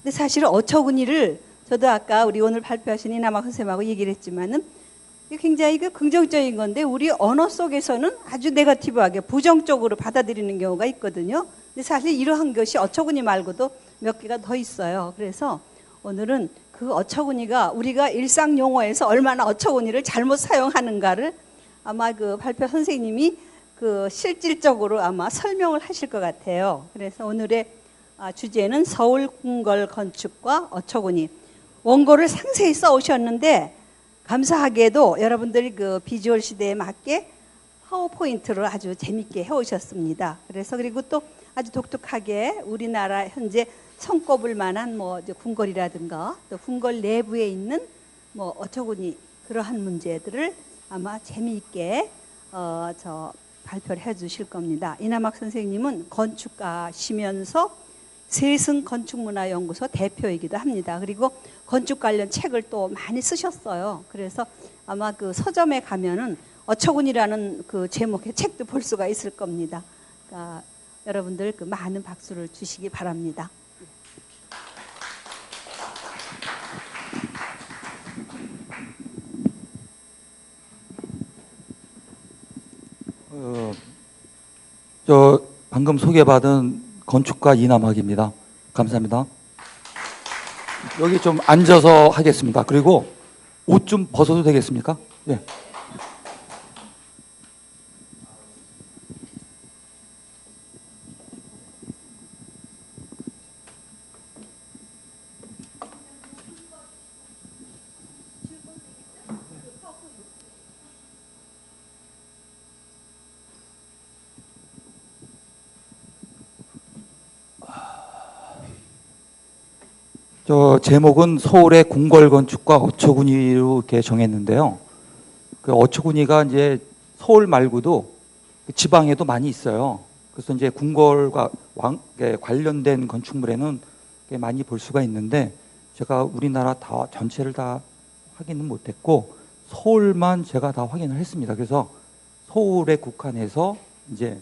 근데 사실은 어처구니를 저도 아까 우리 오늘 발표하신 이남학 선생님하고 얘기를 했지만은 굉장히 긍정적인 건데 우리 언어 속에서는 아주 네거티브하게 부정적으로 받아들이는 경우가 있거든요. 근데 사실 이러한 것이 어처구니 말고도 몇 개가 더 있어요. 그래서 오늘은 그 어처구니가 우리가 일상 용어에서 얼마나 어처구니를 잘못 사용하는가를 아마 그 발표 선생님이 그 실질적으로 아마 설명을 하실 것 같아요. 그래서 오늘의 주제는 서울 궁궐 건축과 어처구니. 원고를 상세히 써 오셨는데 감사하게도 여러분들이 그 비주얼 시대에 맞게 파워포인트를 아주 재밌게 해오셨습니다. 그래서 그리고 또 아주 독특하게 우리나라 현재 손꼽을 만한 뭐 이제 궁궐이라든가 또 궁궐 내부에 있는 뭐 어처구니 그러한 문제들을 아마 재미있게 발표를 해주실 겁니다. 이남학 선생님은 건축가시면서 세승건축문화연구소 대표이기도 합니다. 그리고 건축 관련 책을 또 많이 쓰셨어요. 그래서 아마 그 서점에 가면은 어처구니라는 그 제목의 책도 볼 수가 있을 겁니다. 그러니까 여러분들 그 많은 박수를 주시기 바랍니다. 저 방금 소개받은 건축가 이남학입니다. 감사합니다. 여기 좀 앉아서 하겠습니다. 그리고 옷 좀 벗어도 되겠습니까? 네. 저 제목은 서울의 궁궐 건축과 어처구니로 이렇게 정했는데요. 그 어처구니가 이제 서울 말고도 지방에도 많이 있어요. 그래서 이제 궁궐과 관련된 건축물에는 많이 볼 수가 있는데 제가 우리나라 다 전체를 다 확인은 못했고 서울만 제가 다 확인을 했습니다. 그래서 서울에 국한해서 이제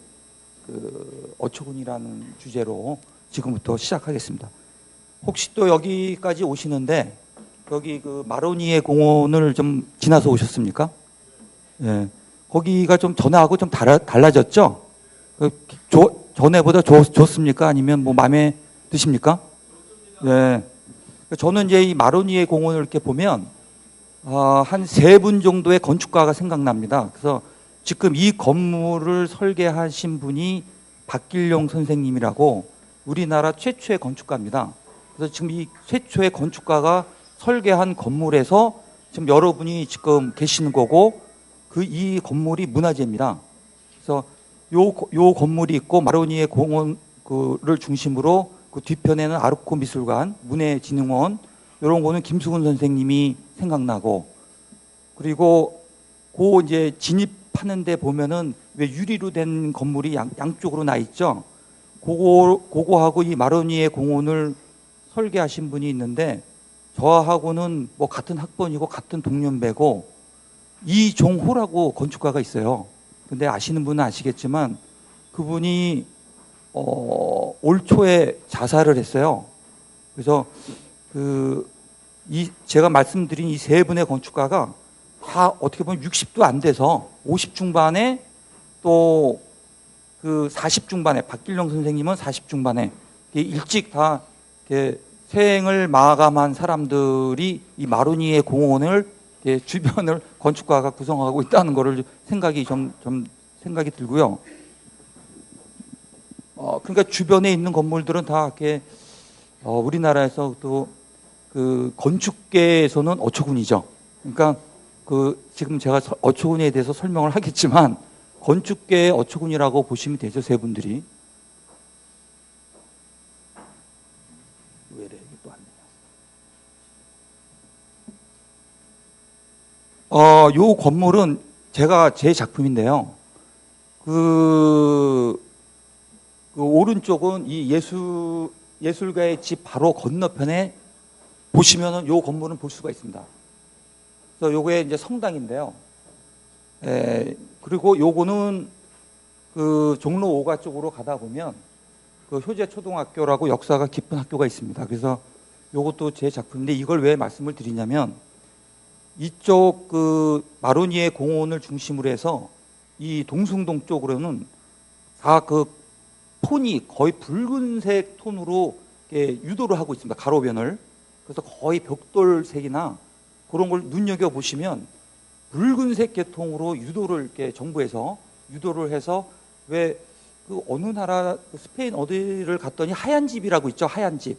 그 어처구니라는 주제로 지금부터 시작하겠습니다. 혹시 또 여기까지 오시는데 여기 그 마로니에 공원을 좀 지나서 오셨습니까? 예. 거기가 좀 전에하고 좀 달라졌죠? 전에보다 좋습니까? 아니면 뭐 마음에 드십니까? 예. 저는 이제 이 마로니에 공원을 이렇게 보면 한 세 분 정도의 건축가가 생각납니다. 그래서 지금 이 건물을 설계하신 분이 박길용 선생님이라고 우리나라 최초의 건축가입니다. 그래서 지금 이 최초의 건축가가 설계한 건물에서 지금 여러분이 지금 계시는 거고 이 건물이 문화재입니다. 그래서 요 건물이 있고 마로니에 공원을 중심으로 그 뒤편에는 아르코 미술관, 문해진흥원 이런 거는 김수근 선생님이 생각나고 그리고 그 이제 진입하는데 보면은 왜 유리로 된 건물이 양쪽으로 나 있죠. 그거하고 이 마로니에 공원을 설계하신 분이 있는데 저하고는 뭐 같은 학번이고 같은 동년배고 이종호라고 건축가가 있어요. 근데 아시는 분은 아시겠지만 그분이 올 초에 자살을 했어요. 그래서 제가 말씀드린 이 세 분의 건축가가 다 어떻게 보면 60도 안 돼서 50 중반에 또 그 40 중반에 박길용 선생님은 40 중반에 일찍 다 생을 마감한 사람들이 이 마로니에 공원을 주변을 건축가가 구성하고 있다는 것을 생각이 들고요. 그러니까 주변에 있는 건물들은 다 이렇게 우리나라에서 또 그 건축계에서는 어처구니죠. 그러니까 지금 제가 어처구니에 대해서 설명을 하겠지만 건축계의 어처구니라고 보시면 되죠, 세 분들이. 왜래 이게 또 안 되냐? 요 건물은 제 작품인데요. 그 오른쪽은 이 예술가의 집 바로 건너편에 보시면은 요 건물은 볼 수가 있습니다. 그래서 요게 이제 성당인데요. 그리고 요거는 그 종로 5가 쪽으로 가다 보면 그 효재 초등학교라고 역사가 깊은 학교가 있습니다. 그래서 요것도 제 작품인데 이걸 왜 말씀을 드리냐면 이쪽 그 마로니에 공원을 중심으로 해서 이 동숭동 쪽으로는 다 그 톤이 거의 붉은색 톤으로 이렇게 유도를 하고 있습니다. 가로변을. 그래서 거의 벽돌색이나 그런 걸 눈여겨 보시면 붉은색 계통으로 유도를 이렇게 정부에서 유도를 해서 왜 그 어느 나라 스페인 어디를 갔더니 하얀 집이라고 있죠. 하얀 집.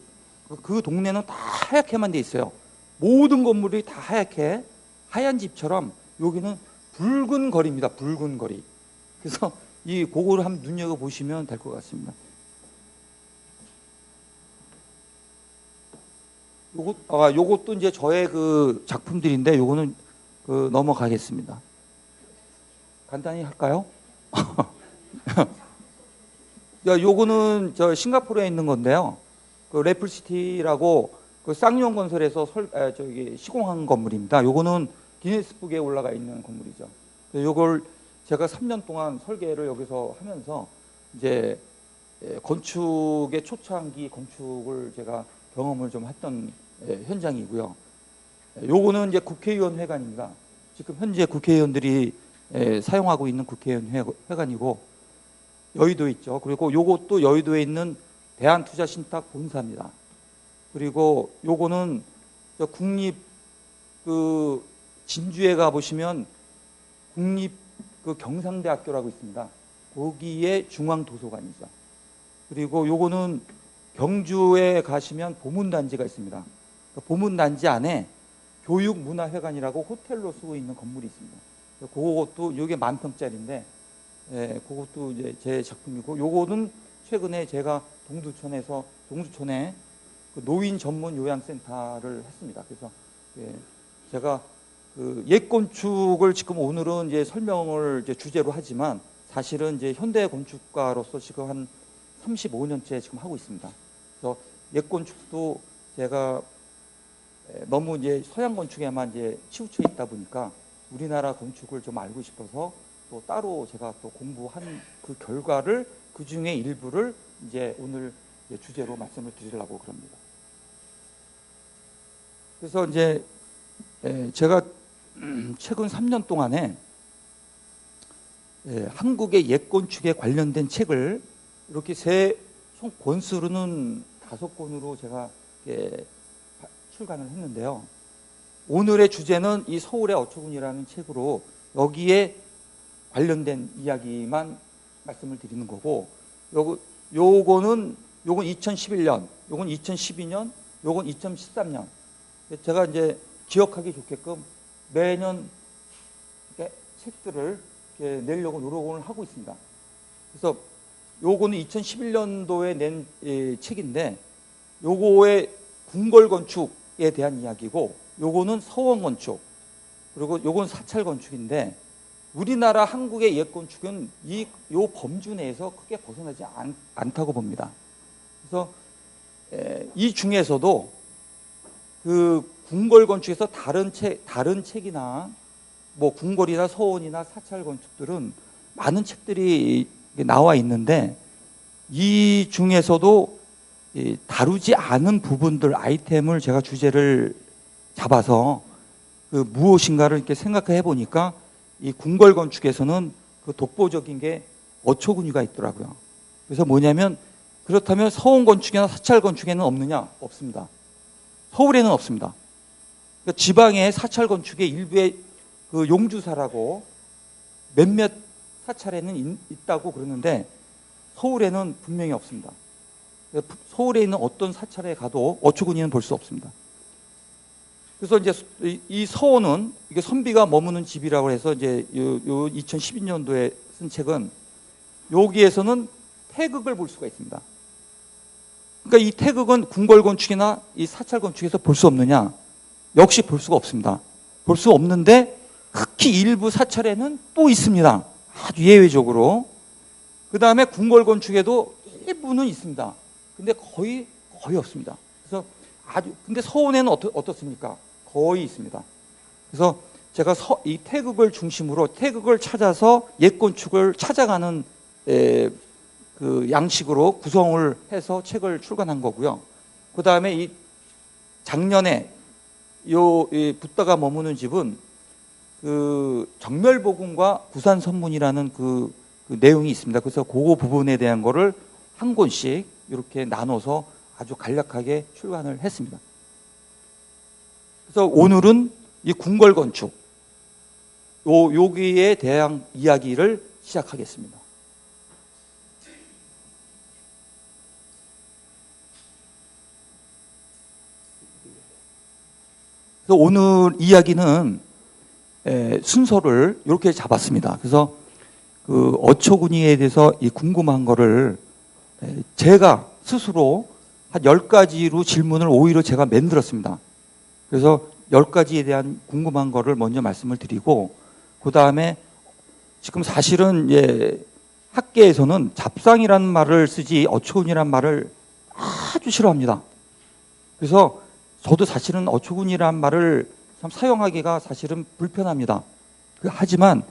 그 동네는 다 하얗게만 돼 있어요. 모든 건물이 다 하얗게 하얀 집처럼 여기는 붉은 거리입니다. 붉은 거리. 그래서 이 그거를 한번 눈여겨 보시면 될 것 같습니다. 요것도 이제 저의 그 작품들인데 요거는 그 넘어가겠습니다. 간단히 할까요? 요거는 저 싱가포르에 있는 건데요. 그 래플시티라고 그 쌍용 건설에서 저기 시공한 건물입니다. 요거는 기네스북에 올라가 있는 건물이죠. 요걸 제가 3년 동안 설계를 여기서 하면서 이제 건축의 초창기 건축을 제가 경험을 좀 했던 현장이고요. 요거는 이제 국회의원 회관입니다. 지금 현재 국회의원들이 사용하고 있는 국회의원 회관이고 여의도에 있죠. 그리고 요것도 여의도에 있는 대한투자신탁 본사입니다. 그리고 요거는 국립 그 진주에 가 보시면 국립 그 경상대학교라고 있습니다. 거기에 중앙도서관이죠. 그리고 요거는 경주에 가시면 보문단지가 있습니다. 그 보문단지 안에 교육문화회관이라고 호텔로 쓰고 있는 건물이 있습니다. 그것도 요게 10,000평짜리인데, 그것도 이제 제 작품이고, 요거는 최근에 제가 동두천에 그 노인 전문 요양센터를 했습니다. 그래서 제가 그 옛 건축을 지금 오늘은 이제 설명을 이제 주제로 하지만 사실은 이제 현대 건축가로서 지금 한 35년째 지금 하고 있습니다. 그래서 옛 건축도 제가 너무 이제 서양 건축에만 이제 치우쳐 있다 보니까 우리나라 건축을 좀 알고 싶어서 또 따로 제가 또 공부한 그 결과를 그 중에 일부를 이제 오늘 주제로 말씀을 드리려고 그럽니다. 그래서 이제 제가 최근 3년 동안에 한국의 옛 건축에 관련된 책을 이렇게 총 권수로는 5권으로 제가 출간을 했는데요. 오늘의 주제는 이 서울의 어처구니라는 책으로 여기에 관련된 이야기만 말씀을 드리는 거고, 요건 2011년, 요건 2012년, 요건 2013년. 제가 이제 기억하기 좋게끔 매년 이렇게 책들을 이렇게 내려고 노력을 하고 있습니다. 그래서 요거는 2011년도에 낸 책인데, 요거의 궁궐 건축에 대한 이야기고, 요거는 서원 건축, 그리고 요건 사찰 건축인데, 우리나라 한국의 옛 건축은 요 범주 내에서 크게 벗어나지 않다고 봅니다. 그래서 이 중에서도 그 궁궐 건축에서 다른 책이나 뭐 궁궐이나 서원이나 사찰 건축들은 많은 책들이 나와 있는데, 이 중에서도 다루지 않은 부분들, 아이템을 제가 주제를 잡아서 그 무엇인가를 이렇게 생각해 보니까 이 궁궐 건축에서는 그 독보적인 게 어처구니가 있더라고요. 그래서 뭐냐면, 그렇다면 서원 건축이나 사찰 건축에는 없느냐? 없습니다. 서울에는 없습니다. 그러니까 지방의 사찰 건축의 일부의 그 용주사라고 몇몇 사찰에는 있다고 그러는데 서울에는 분명히 없습니다. 서울에 있는 어떤 사찰에 가도 어처구니는 볼 수 없습니다. 그래서 이제 이 서원은 이게 선비가 머무는 집이라고 해서 이제 요 2012년도에 쓴 책은 여기에서는 태극을 볼 수가 있습니다. 그러니까 이 태극은 궁궐 건축이나 이 사찰 건축에서 볼 수 없느냐? 역시 볼 수가 없습니다. 볼 수 없는데 특히 일부 사찰에는 또 있습니다. 아주 예외적으로. 그 다음에 궁궐 건축에도 일부는 있습니다. 근데 거의 없습니다. 그래서 근데 서원에는 어떻습니까? 거의 있습니다. 그래서 제가 이 태극을 중심으로 태극을 찾아서 옛 건축을 찾아가는 그 양식으로 구성을 해서 책을 출간한 거고요. 그 다음에 작년에 이 붓다가 머무는 집은 그 정멸복음과 부산선문이라는 그 내용이 있습니다. 그래서 그 부분에 대한 거를 한 권씩 이렇게 나눠서 아주 간략하게 출간을 했습니다. 그래서 오늘은 이 궁궐건축 여기에 대한 이야기를 시작하겠습니다. 그래서 오늘 이야기는 순서를 이렇게 잡았습니다. 그래서 그 어초구니에 대해서 이 궁금한 거를 제가 스스로 한 10가지로 질문을 오히려 제가 만들었습니다. 그래서 10가지에 대한 궁금한 거를 먼저 말씀을 드리고, 그 다음에 지금 사실은 학계에서는 잡상이라는 말을 쓰지 어초군이라는 말을 아주 싫어합니다. 그래서 저도 사실은 어초군이라는 말을 참 사용하기가 사실은 불편합니다. 하지만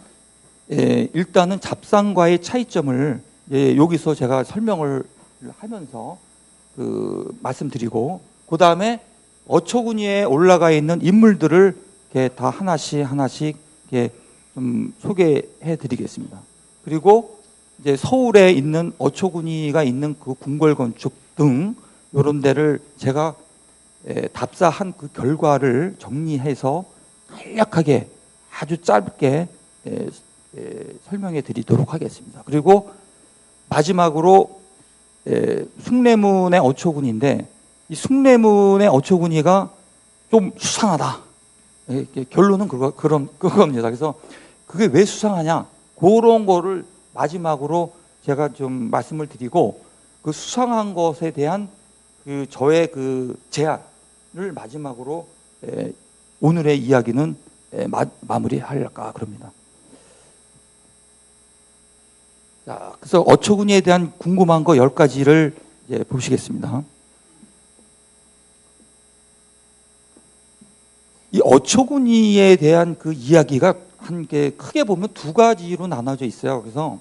일단은 잡상과의 차이점을 여기서 제가 설명을 하면서 말씀드리고, 그 다음에 어초군이에 올라가 있는 인물들을 이렇게 다 하나씩 이렇게 좀 소개해 드리겠습니다. 그리고 이제 서울에 있는 어초군이가 있는 그 궁궐건축 등 이런 데를 제가 답사한 그 결과를 정리해서 간략하게 아주 짧게 설명해 드리도록 하겠습니다. 그리고 마지막으로 숭례문의 어초군인데, 이 숭례문의 어초군이가 좀 수상하다. 결론은 그겁니다. 그래서 그게 왜 수상하냐? 그런 거를 마지막으로 제가 좀 말씀을 드리고, 그 수상한 것에 대한 그 저의 그 제안을 마지막으로 오늘의 이야기는 마무리할까 그럽니다. 자, 그래서 어초군이에 대한 궁금한 거 10가지를 보시겠습니다. 이 어초군이에 대한 그 이야기가 한 게 크게 보면 두 가지로 나눠져 있어요. 그래서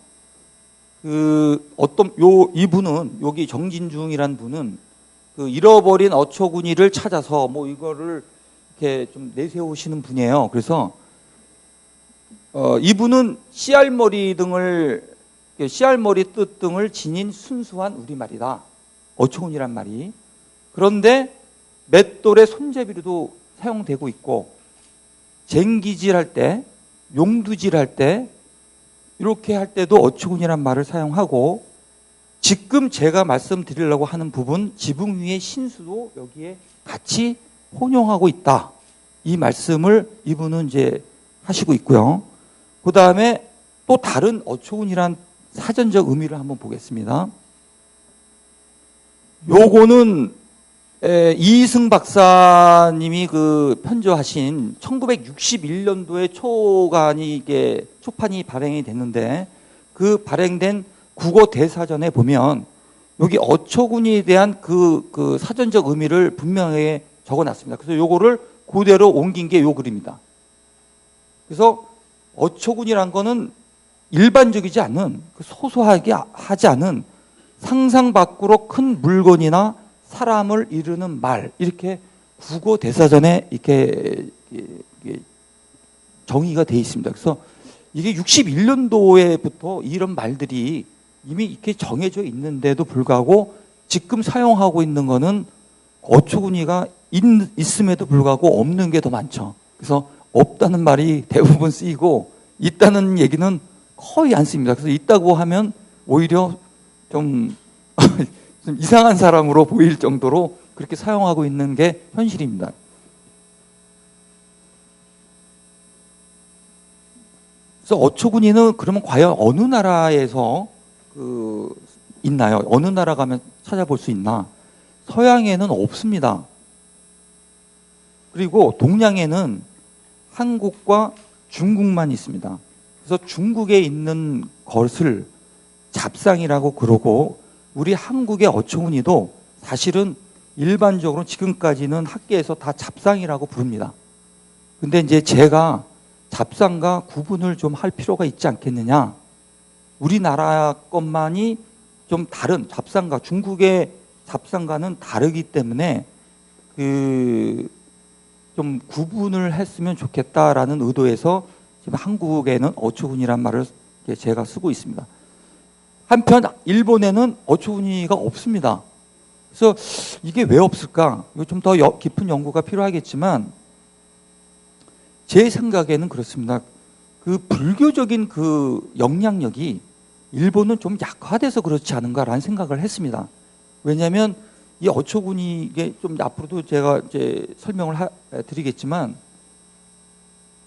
이분은, 여기 정진중이란 분은 그 잃어버린 어초군이를 찾아서 뭐 이거를 이렇게 좀 내세우시는 분이에요. 그래서 이분은 씨알머리 뜻 등을 지닌 순수한 우리말이다. 어초군이란 말이. 그런데 맷돌의 손잡이로도 사용되고 있고, 쟁기질할 때, 용두질할 때, 이렇게 할 때도 어초군이란 말을 사용하고, 지금 제가 말씀드리려고 하는 부분, 지붕 위의 신수도 여기에 같이 혼용하고 있다. 이 말씀을 이분은 이제 하시고 있고요. 그 다음에 또 다른 어초군이란 사전적 의미를 한번 보겠습니다. 요거는 이승 박사님이 그 편저하신 1961년도에 초판이 발행이 됐는데, 그 발행된 국어 대사전에 보면 여기 어초군에 대한 그 사전적 의미를 분명하게 적어놨습니다. 그래서 요거를 그대로 옮긴 게 요 글입니다. 그래서 어초군이란 거는 일반적이지 않은, 소소하게 하지 않은 상상 밖으로 큰 물건이나 사람을 이르는 말, 이렇게 국어 대사전에 이렇게 정의가 되어 있습니다. 그래서 이게 61년도에부터 이런 말들이 이미 이렇게 정해져 있는데도 불구하고 지금 사용하고 있는 거는 어초군이가 있음에도 불구하고 없는 게 더 많죠. 그래서 없다는 말이 대부분 쓰이고 있다는 얘기는 거의 안 씁니다. 그래서 있다고 하면 오히려 좀 이상한 사람으로 보일 정도로 그렇게 사용하고 있는 게 현실입니다. 그래서 어초군이는 그러면 과연 어느 나라에서 있나요? 어느 나라 가면 찾아볼 수 있나? 서양에는 없습니다. 그리고 동양에는 한국과 중국만 있습니다. 그래서 중국에 있는 것을 잡상이라고 그러고, 우리 한국의 어초군이도 사실은 일반적으로 지금까지는 학계에서 다 잡상이라고 부릅니다. 근데 이제 제가 잡상과 구분을 좀 할 필요가 있지 않겠느냐. 우리나라 것만이 좀 다른 잡상과 중국의 잡상과는 다르기 때문에 좀 구분을 했으면 좋겠다라는 의도에서 지금 한국에는 어초구니란 말을 제가 쓰고 있습니다. 한편 일본에는 어초구니가 없습니다. 그래서 이게 왜 없을까? 이거 좀 더 깊은 연구가 필요하겠지만 제 생각에는 그렇습니다. 그 불교적인 그 영향력이 일본은 좀 약화돼서 그렇지 않은가라는 생각을 했습니다. 왜냐하면 이 어초구니 이게 좀 앞으로도 제가 이제 설명을 드리겠지만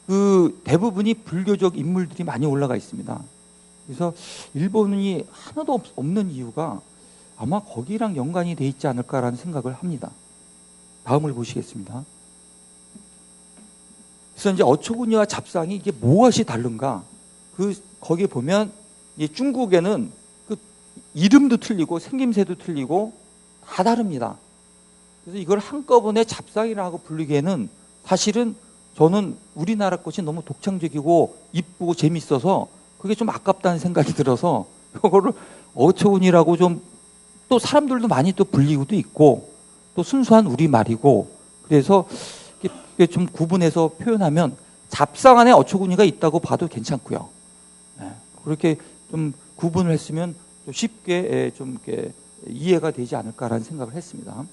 그 대부분이 불교적 인물들이 많이 올라가 있습니다. 그래서 일본이 하나도 없는 이유가 아마 거기랑 연관이 돼 있지 않을까라는 생각을 합니다. 다음을 보시겠습니다. 그래서 이제 어초구니와 잡상이 이게 무엇이 다른가? 거기에 보면 이 중국에는 그 이름도 틀리고 생김새도 틀리고 다 다릅니다. 그래서 이걸 한꺼번에 잡상이라고 부르기에는 사실은 저는 우리나라 것이 너무 독창적이고 이쁘고 재밌어서 그게 좀 아깝다는 생각이 들어서 이거를 어초구니라고 좀 또 사람들도 많이 또 불리고도 있고 또 순수한 우리말이고 그래서 이게 좀 구분해서 표현하면 잡상 안에 어초구니가 있다고 봐도 괜찮고요. 그렇게 좀 구분을 했으면 좀 쉽게 좀 이렇게 이해가 되지 않을까라는 생각을 했습니다.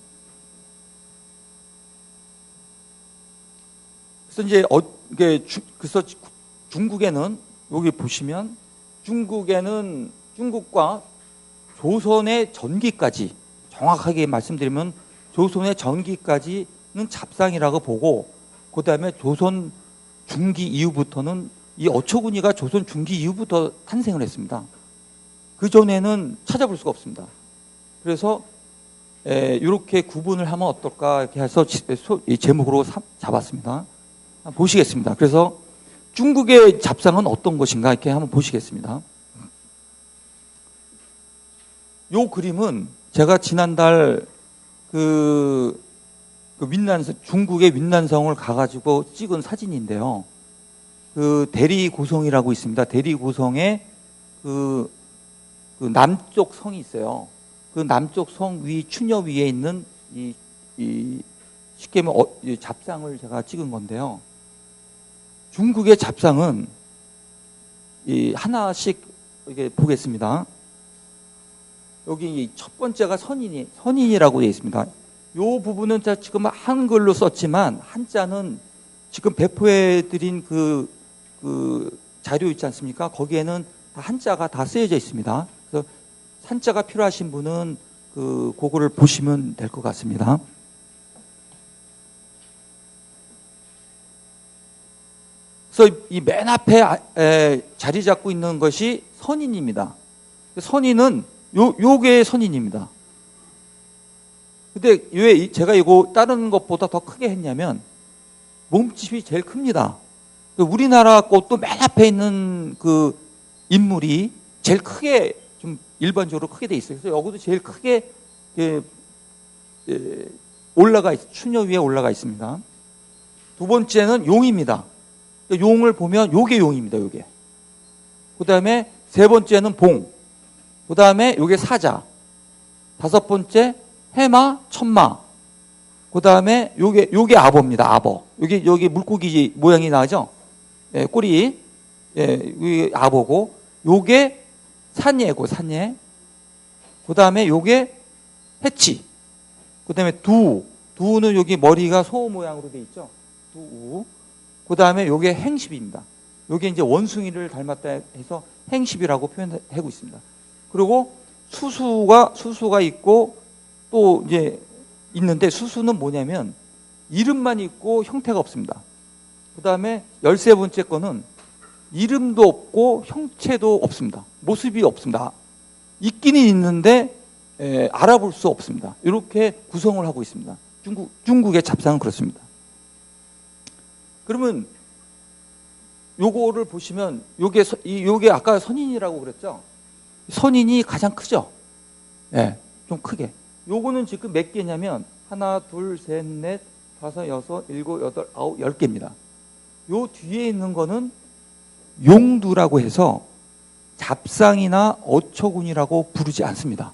그래서 이제 그래서 중국에는 여기 보시면 중국과 조선의 전기까지 정확하게 말씀드리면 조선의 전기까지는 잡상이라고 보고 그 다음에 조선 중기 이후부터는 이 어초구니가 조선 중기 이후부터 탄생을 했습니다. 그 전에는 찾아볼 수가 없습니다. 그래서 이렇게 구분을 하면 어떨까 이렇게 해서 제목으로 잡았습니다. 보시겠습니다. 그래서 중국의 잡상은 어떤 것인가 이렇게 한번 보시겠습니다. 요 그림은 제가 지난달 중국의 윈난성을 가가지고 찍은 사진인데요. 그 대리고성이라고 있습니다. 대리고성에 그 남쪽 성이 있어요. 그 남쪽 성 위 추녀 위에 있는 이 쉽게 말하면 잡상을 제가 찍은 건데요. 중국의 잡상은 하나씩 이렇게 보겠습니다. 여기 첫 번째가 선인이라고 되어 있습니다. 이 부분은 제가 지금 한글로 썼지만 한자는 지금 배포해드린 그 자료 있지 않습니까? 거기에는 다 한자가 다 쓰여져 있습니다. 그래서 한자가 필요하신 분은 그거를 보시면 될 것 같습니다. 그래서 이 맨 앞에 자리 잡고 있는 것이 선인입니다. 선인은 요게 선인입니다. 근데 왜 제가 이거 다른 것보다 더 크게 했냐면 몸집이 제일 큽니다. 우리나라 것도 맨 앞에 있는 그 인물이 제일 크게 좀 일반적으로 크게 돼 있어요. 그래서 여기도 제일 크게 추녀 위에 올라가 있습니다. 두 번째는 용입니다. 용을 보면 요게 용입니다. 요게. 그 다음에 세 번째는 봉. 그 다음에 요게 사자. 다섯 번째 해마, 천마. 그 다음에 요게 아버입니다. 아버. 여기 물고기 모양이 나죠? 예, 꼬리. 예, 여기 아버고. 요게 산예고, 산예. 그 다음에 요게 해치. 그 다음에 두는 여기 머리가 소 모양으로 돼 있죠? 두우. 그 다음에 요게 행십입니다. 요게 이제 원숭이를 닮았다 해서 행십이라고 표현하고 있습니다. 그리고 수수가 있고 또 이제 있는데 수수는 뭐냐면 이름만 있고 형태가 없습니다. 그 다음에 13번째 거는 이름도 없고 형체도 없습니다. 모습이 없습니다. 있기는 있는데 알아볼 수 없습니다. 이렇게 구성을 하고 있습니다. 중국의 잡상은 그렇습니다. 그러면 요거를 보시면 요게 아까 선인이라고 그랬죠? 선인이 가장 크죠? 네, 좀 크게. 요거는 지금 몇 개냐면 하나, 둘, 셋, 넷, 다섯, 여섯, 일곱, 여덟, 아홉, 10개입니다. 요 뒤에 있는 거는 용두라고 해서 잡상이나 어초군이라고 부르지 않습니다.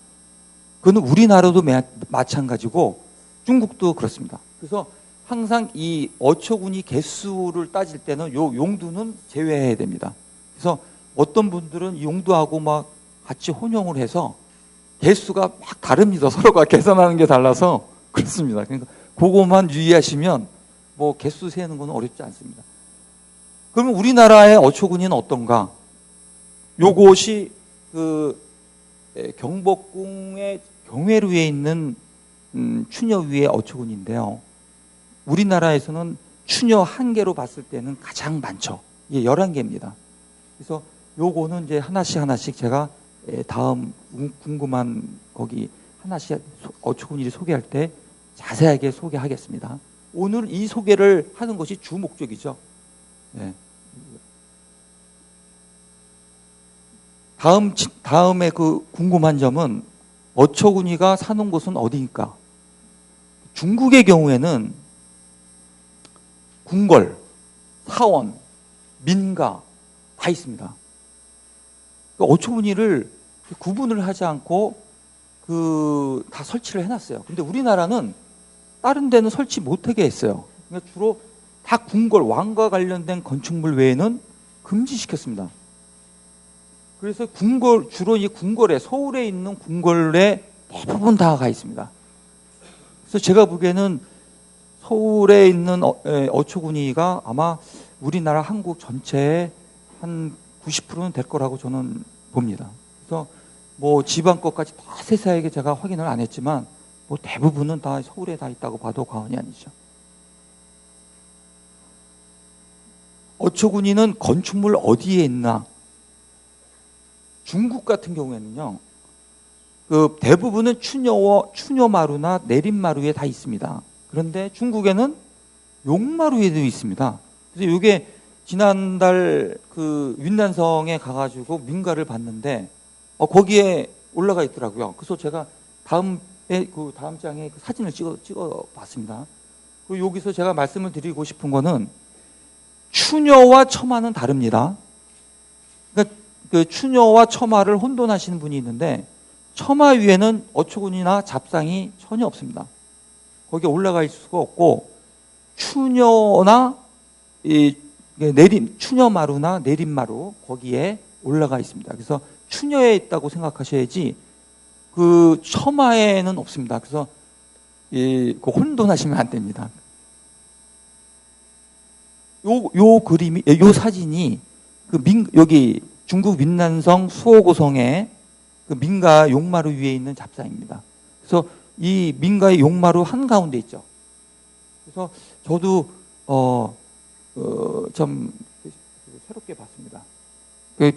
그건 우리나라도 마찬가지고 중국도 그렇습니다. 그래서 항상 이 어초군이 개수를 따질 때는 요 용두는 제외해야 됩니다. 그래서 어떤 분들은 용두하고 막 같이 혼용을 해서 개수가 막 다릅니다. 서로가 계산하는 게 달라서 그렇습니다. 그러니까 그거만 유의하시면 뭐 개수 세는 건 어렵지 않습니다. 그러면 우리나라의 어초군이는 어떤가? 요것이 그 경복궁의 경회루에 있는 추녀 위의 어초군인데요. 우리나라에서는 추녀 한 개로 봤을 때는 가장 많죠. 이게 11개입니다. 그래서 요거는 이제 하나씩 제가 다음 궁금한 거기 하나씩 어초군이를 소개할 때 자세하게 소개하겠습니다. 오늘 이 소개를 하는 것이 주 목적이죠. 네. 다음에 그 궁금한 점은 어초군이가 사는 곳은 어디입니까? 중국의 경우에는 궁궐, 사원, 민가 다 있습니다. 어초군이를 구분을 하지 않고 다 설치를 해놨어요. 근데 우리나라는 다른 데는 설치 못하게 했어요. 그러니까 주로 다 궁궐, 왕과 관련된 건축물 외에는 금지시켰습니다. 그래서 주로 이 궁궐에, 서울에 있는 궁궐에 대부분 다 가 있습니다. 그래서 제가 보기에는 서울에 있는 어초군이가 아마 우리나라 한국 전체의 한 90%는 될 거라고 저는 봅니다. 그래서 뭐 지방 것까지 다 세세하게 제가 확인을 안 했지만 뭐 대부분은 다 서울에 다 있다고 봐도 과언이 아니죠. 어초군이는 건축물 어디에 있나? 중국 같은 경우에는요, 그 대부분은 추녀마루나 내림마루에 다 있습니다. 그런데 중국에는 용마루에도 있습니다. 그래서 이게 지난달 그 윈난성에 가가지고 민가를 봤는데 거기에 올라가 있더라고요. 그래서 제가 다음 장에 그 사진을 찍어 봤습니다. 그리고 여기서 제가 말씀을 드리고 싶은 거는 추녀와 처마는 다릅니다. 그러니까 그 추녀와 처마를 혼돈하시는 분이 있는데 처마 위에는 어초군이나 잡상이 전혀 없습니다. 거기에 올라가 있을 수가 없고 추녀나 추녀마루나 내림마루 거기에 올라가 있습니다. 그래서 추녀에 있다고 생각하셔야지 그 처마에는 없습니다. 그래서 그 혼돈하시면 안 됩니다. 요 사진이 여기 중국 민난성 수오고성의 그 민가 용마루 위에 있는 잡상입니다. 그래서 이 민가의 용마루 한가운데 있죠. 그래서 저도 좀 새롭게 봤습니다.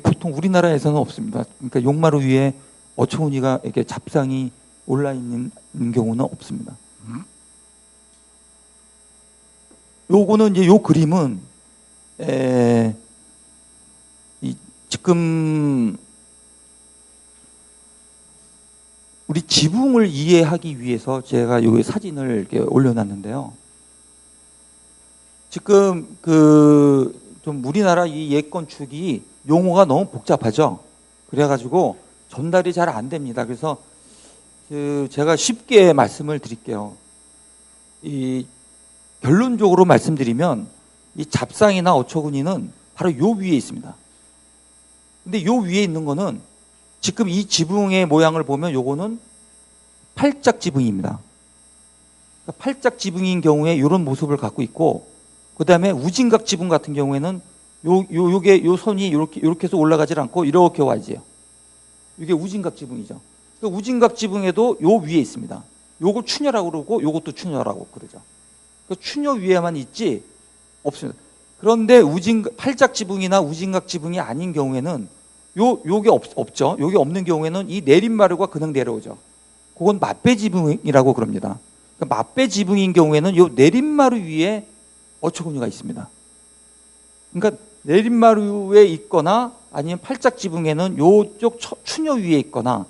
보통 우리나라에서는 없습니다. 그러니까 용마루 위에 어초군이가 이렇게 잡상이 올라 있는 경우는 없습니다. 요거는 이제 요 그림은 지금 우리 지붕을 이해하기 위해서 제가 요 사진을 이렇게 올려놨는데요. 지금 좀 우리나라 이 예건축이 용어가 너무 복잡하죠. 그래가지고 전달이 잘 안 됩니다. 그래서 제가 쉽게 말씀을 드릴게요. 결론적으로 말씀드리면 이 잡상이나 어초군이는 바로 요 위에 있습니다. 근데 요 위에 있는 거는 지금 이 지붕의 모양을 보면 요거는 팔짝 지붕입니다. 그러니까 팔짝 지붕인 경우에 이런 모습을 갖고 있고, 그 다음에 우진각 지붕 같은 경우에는 요 선이 이렇게 해서 올라가질 않고 이렇게 와야지요. 이게 우진각 지붕이죠. 그러니까 우진각 지붕에도 요 위에 있습니다. 요걸 추녀라고 그러고 요것도 추녀라고 그러죠. 그러니까 추녀 위에만 있지 없습니다. 그런데 팔짝 지붕이나 우진각 지붕이 아닌 경우에는 요게 없죠. 요게 없는 경우에는 이 내림마루가 그냥 내려오죠. 그건 맞배 지붕이라고 그럽니다. 그러니까 맞배 지붕인 경우에는 요 내림마루 위에 어초군이가 있습니다. 그러니까 내림마루에 있거나 아니면 팔짝 지붕에는 요쪽 추녀 위에 있거나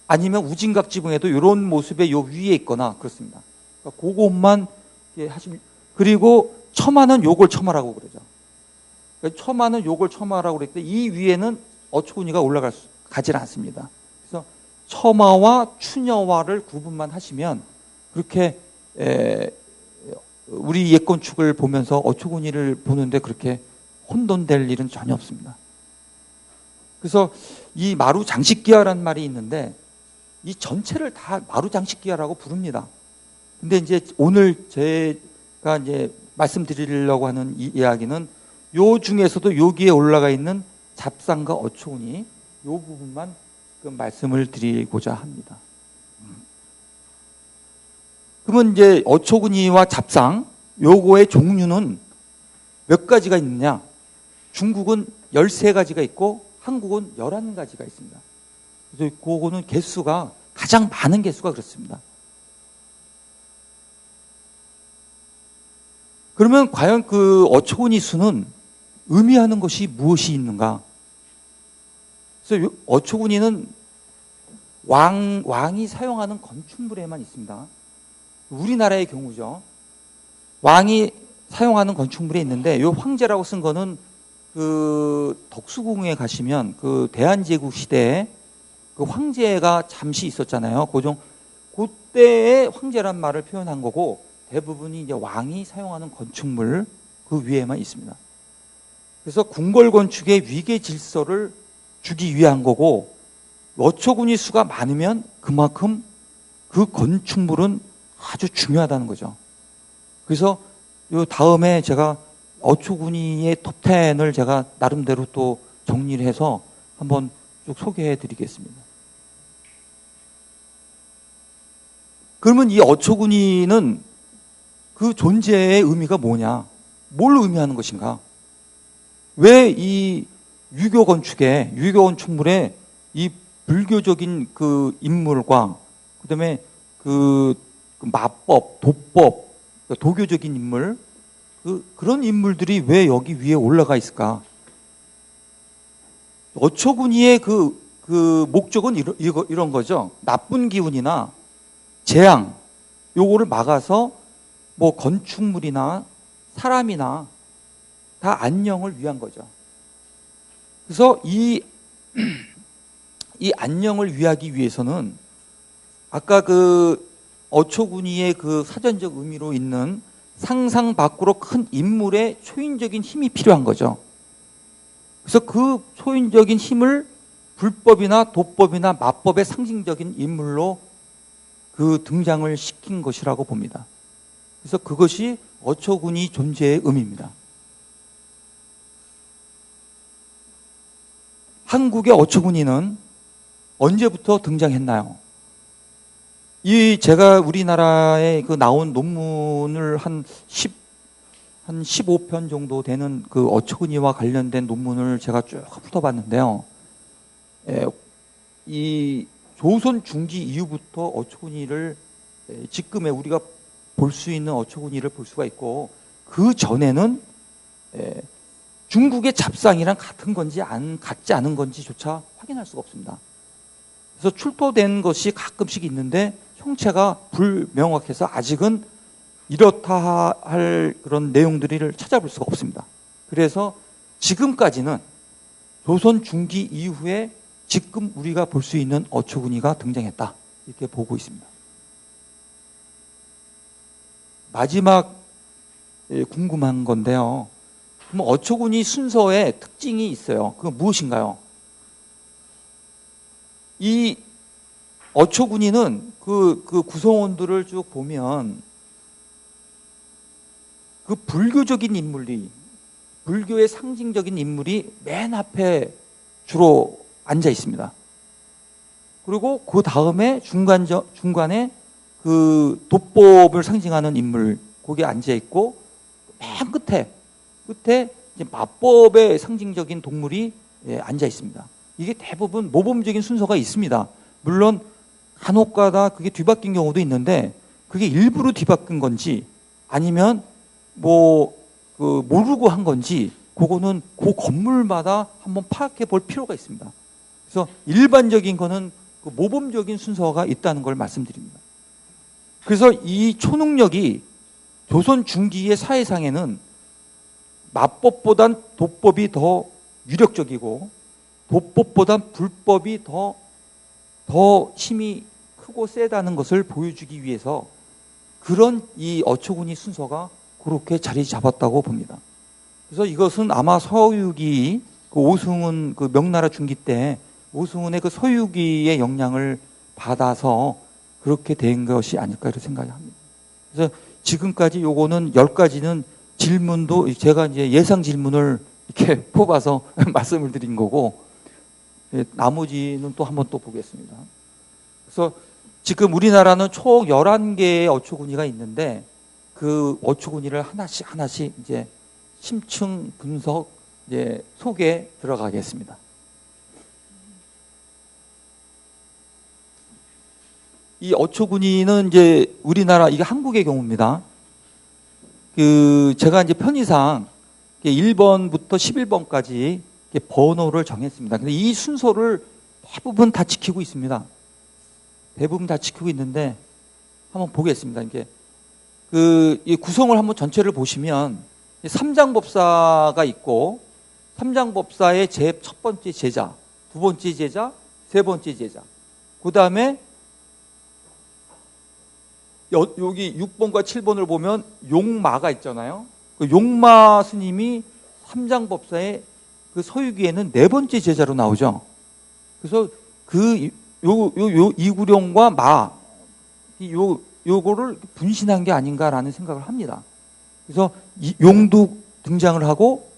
아니면 우진각 지붕에도 이런 모습의 요 위에 있거나 그렇습니다. 그러니까 그것만 하시면. 그리고 처마는 요걸 처마라고 그러죠. 그러니까 처마는 요걸 처마라고 그랬을 때 이 위에는 어초군이가 가질 않습니다. 그래서 처마와 추녀와를 구분만 하시면 그렇게 우리 옛 건축을 보면서 어초구니를 보는데 그렇게 혼돈될 일은 전혀 없습니다. 그래서 이 마루 장식기와라는 말이 있는데 이 전체를 다 마루 장식기와라고 부릅니다. 근데 이제 오늘 제가 이제 말씀드리려고 하는 이 이야기는 요 중에서도 여기에 올라가 있는 잡상과 어초구니 요 부분만 지금 말씀을 드리고자 합니다. 그러면 이제 어초구니와 잡상 요거의 종류는 몇 가지가 있느냐? 중국은 13가지가 있고 한국은 11가지가 있습니다. 그래서 그거는 개수가 가장 많은 개수가 그렇습니다. 그러면 과연 그 어초구니 수는 의미하는 것이 무엇이 있는가? 그래서 어초구니는 왕이 사용하는 건축물에만 있습니다. 우리나라의 경우죠. 왕이 사용하는 건축물에 있는데 이 황제라고 쓴 거는 그 덕수궁에 가시면 그 대한제국 시대에 그 황제가 잠시 있었잖아요. 그때의 황제란 말을 표현한 거고 대부분이 이제 왕이 사용하는 건축물 그 위에만 있습니다. 그래서 궁궐 건축의 위계 질서를 주기 위한 거고 어초구니 수가 많으면 그만큼 그 건축물은 아주 중요하다는 거죠. 그래서 요 다음에 제가 어초구니의 톱10을 제가 나름대로 또 정리를 해서 한번 쭉 소개해 드리겠습니다. 그러면 이 어초구니는 그 존재의 의미가 뭐냐? 뭘 의미하는 것인가? 왜 이 유교 건축물에 이 불교적인 그 인물과 그다음에 그 마법, 도법, 도교적인 인물 그런 인물들이 왜 여기 위에 올라가 있을까? 어초구니의 그 목적은 이런 거죠. 나쁜 기운이나 재앙 요거를 막아서 뭐 건축물이나 사람이나 다 안녕을 위한 거죠. 그래서 이 안녕을 위하기 위해서는 아까 그 어초구니의 그 사전적 의미로 있는 상상 밖으로 큰 인물의 초인적인 힘이 필요한 거죠. 그래서 그 초인적인 힘을 불법이나 도법이나 마법의 상징적인 인물로 그 등장을 시킨 것이라고 봅니다. 그래서 그것이 어초구니 존재의 의미입니다. 한국의 어초구니는 언제부터 등장했나요? 제가 우리나라에 그 나온 논문을 한 15편 정도 되는 그 어초구니와 관련된 논문을 제가 쭉 훑어봤는데요. 이 조선 중기 이후부터 어초구니를 지금의 우리가 볼 수 있는 어초구니를 볼 수가 있고 그 전에는 중국의 잡상이랑 같은 건지 같지 않은 건지조차 확인할 수가 없습니다. 그래서 출토된 것이 가끔씩 있는데 형체가 불명확해서 아직은 이렇다 할 그런 내용들을 찾아볼 수가 없습니다. 그래서 지금까지는 조선 중기 이후에 지금 우리가 볼 수 있는 어초구니가 등장했다 이렇게 보고 있습니다. 마지막 궁금한 건데요. 그럼 어초구니 순서에 특징이 있어요. 그건 무엇인가요? 이 어초구니는 그 구성원들을 쭉 보면 그 불교적인 인물이 불교의 상징적인 인물이 맨 앞에 주로 앉아 있습니다. 그리고 그 다음에 중간에 그 도법을 상징하는 인물 거기에 앉아 있고 맨 끝에 이제 마법의 상징적인 동물이 앉아 있습니다. 이게 대부분 모범적인 순서가 있습니다. 물론 간혹가다 그게 뒤바뀐 경우도 있는데 그게 일부러 뒤바뀐 건지 아니면 모르고 한 건지 그거는 그 건물마다 한번 파악해 볼 필요가 있습니다. 그래서 일반적인 거는 그 모범적인 순서가 있다는 걸 말씀드립니다. 그래서 이 초능력이 조선 중기의 사회상에는 마법보단 도법이 더 유력적이고 도법보단 불법이 더 힘이 크고 세다는 것을 보여주기 위해서 그런 이 어초구니 순서가 그렇게 자리 잡았다고 봅니다. 그래서 이것은 아마 서유기 그 오승훈 그 명나라 중기 때 오승훈의 그 서유기의 영향을 받아서 그렇게 된 것이 아닐까 이렇게 생각을 합니다. 그래서 지금까지 요거는 10가지는 질문도 제가 이제 예상 질문을 이렇게 뽑아서 말씀을 드린 거고, 나머지는 또 한번 또 보겠습니다. 그래서 지금 우리나라는 총 11개의 어초구니가 있는데 그 어초구니를 하나씩 이제 심층 분석 이제 속에 들어가겠습니다. 이 어초구니는 이제 우리나라 이게 한국의 경우입니다. 그 제가 이제 편의상 1번부터 11번까지 번호를 정했습니다. 근데 이 순서를 대부분 다 지키고 있습니다. 대부분 다 지키고 있는데 한번 보겠습니다. 이게 이 구성을 한번 전체를 보시면 삼장법사가 있고 삼장법사의 첫 번째 제자, 두 번째 제자, 세 번째 제자. 그 다음에 여기 6번과 7번을 보면 용마가 있잖아요. 그 용마 스님이 삼장법사의 그 서유기에는 네 번째 제자로 나오죠. 그래서 이구룡과 마, 요거를 분신한 게 아닌가라는 생각을 합니다. 그래서 용도 등장을 하고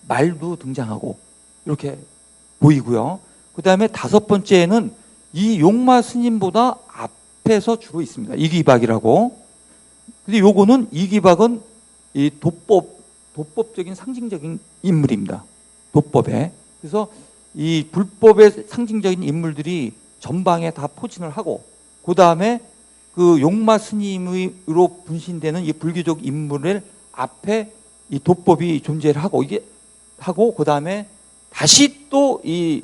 말도 등장하고 이렇게 보이고요. 그 다음에 다섯 번째에는 이 용마 스님보다 앞에서 주로 있습니다. 이기박이라고. 근데 요거는 이기박은 이 도법적인 상징적인 인물입니다. 도법에. 그래서 이 불법의 상징적인 인물들이 전방에 다 포진을 하고, 그 다음에 그 용마 스님으로 분신되는 이 불교적 인물을 앞에 이 도법이 존재를 하고, 그 다음에 다시 또 이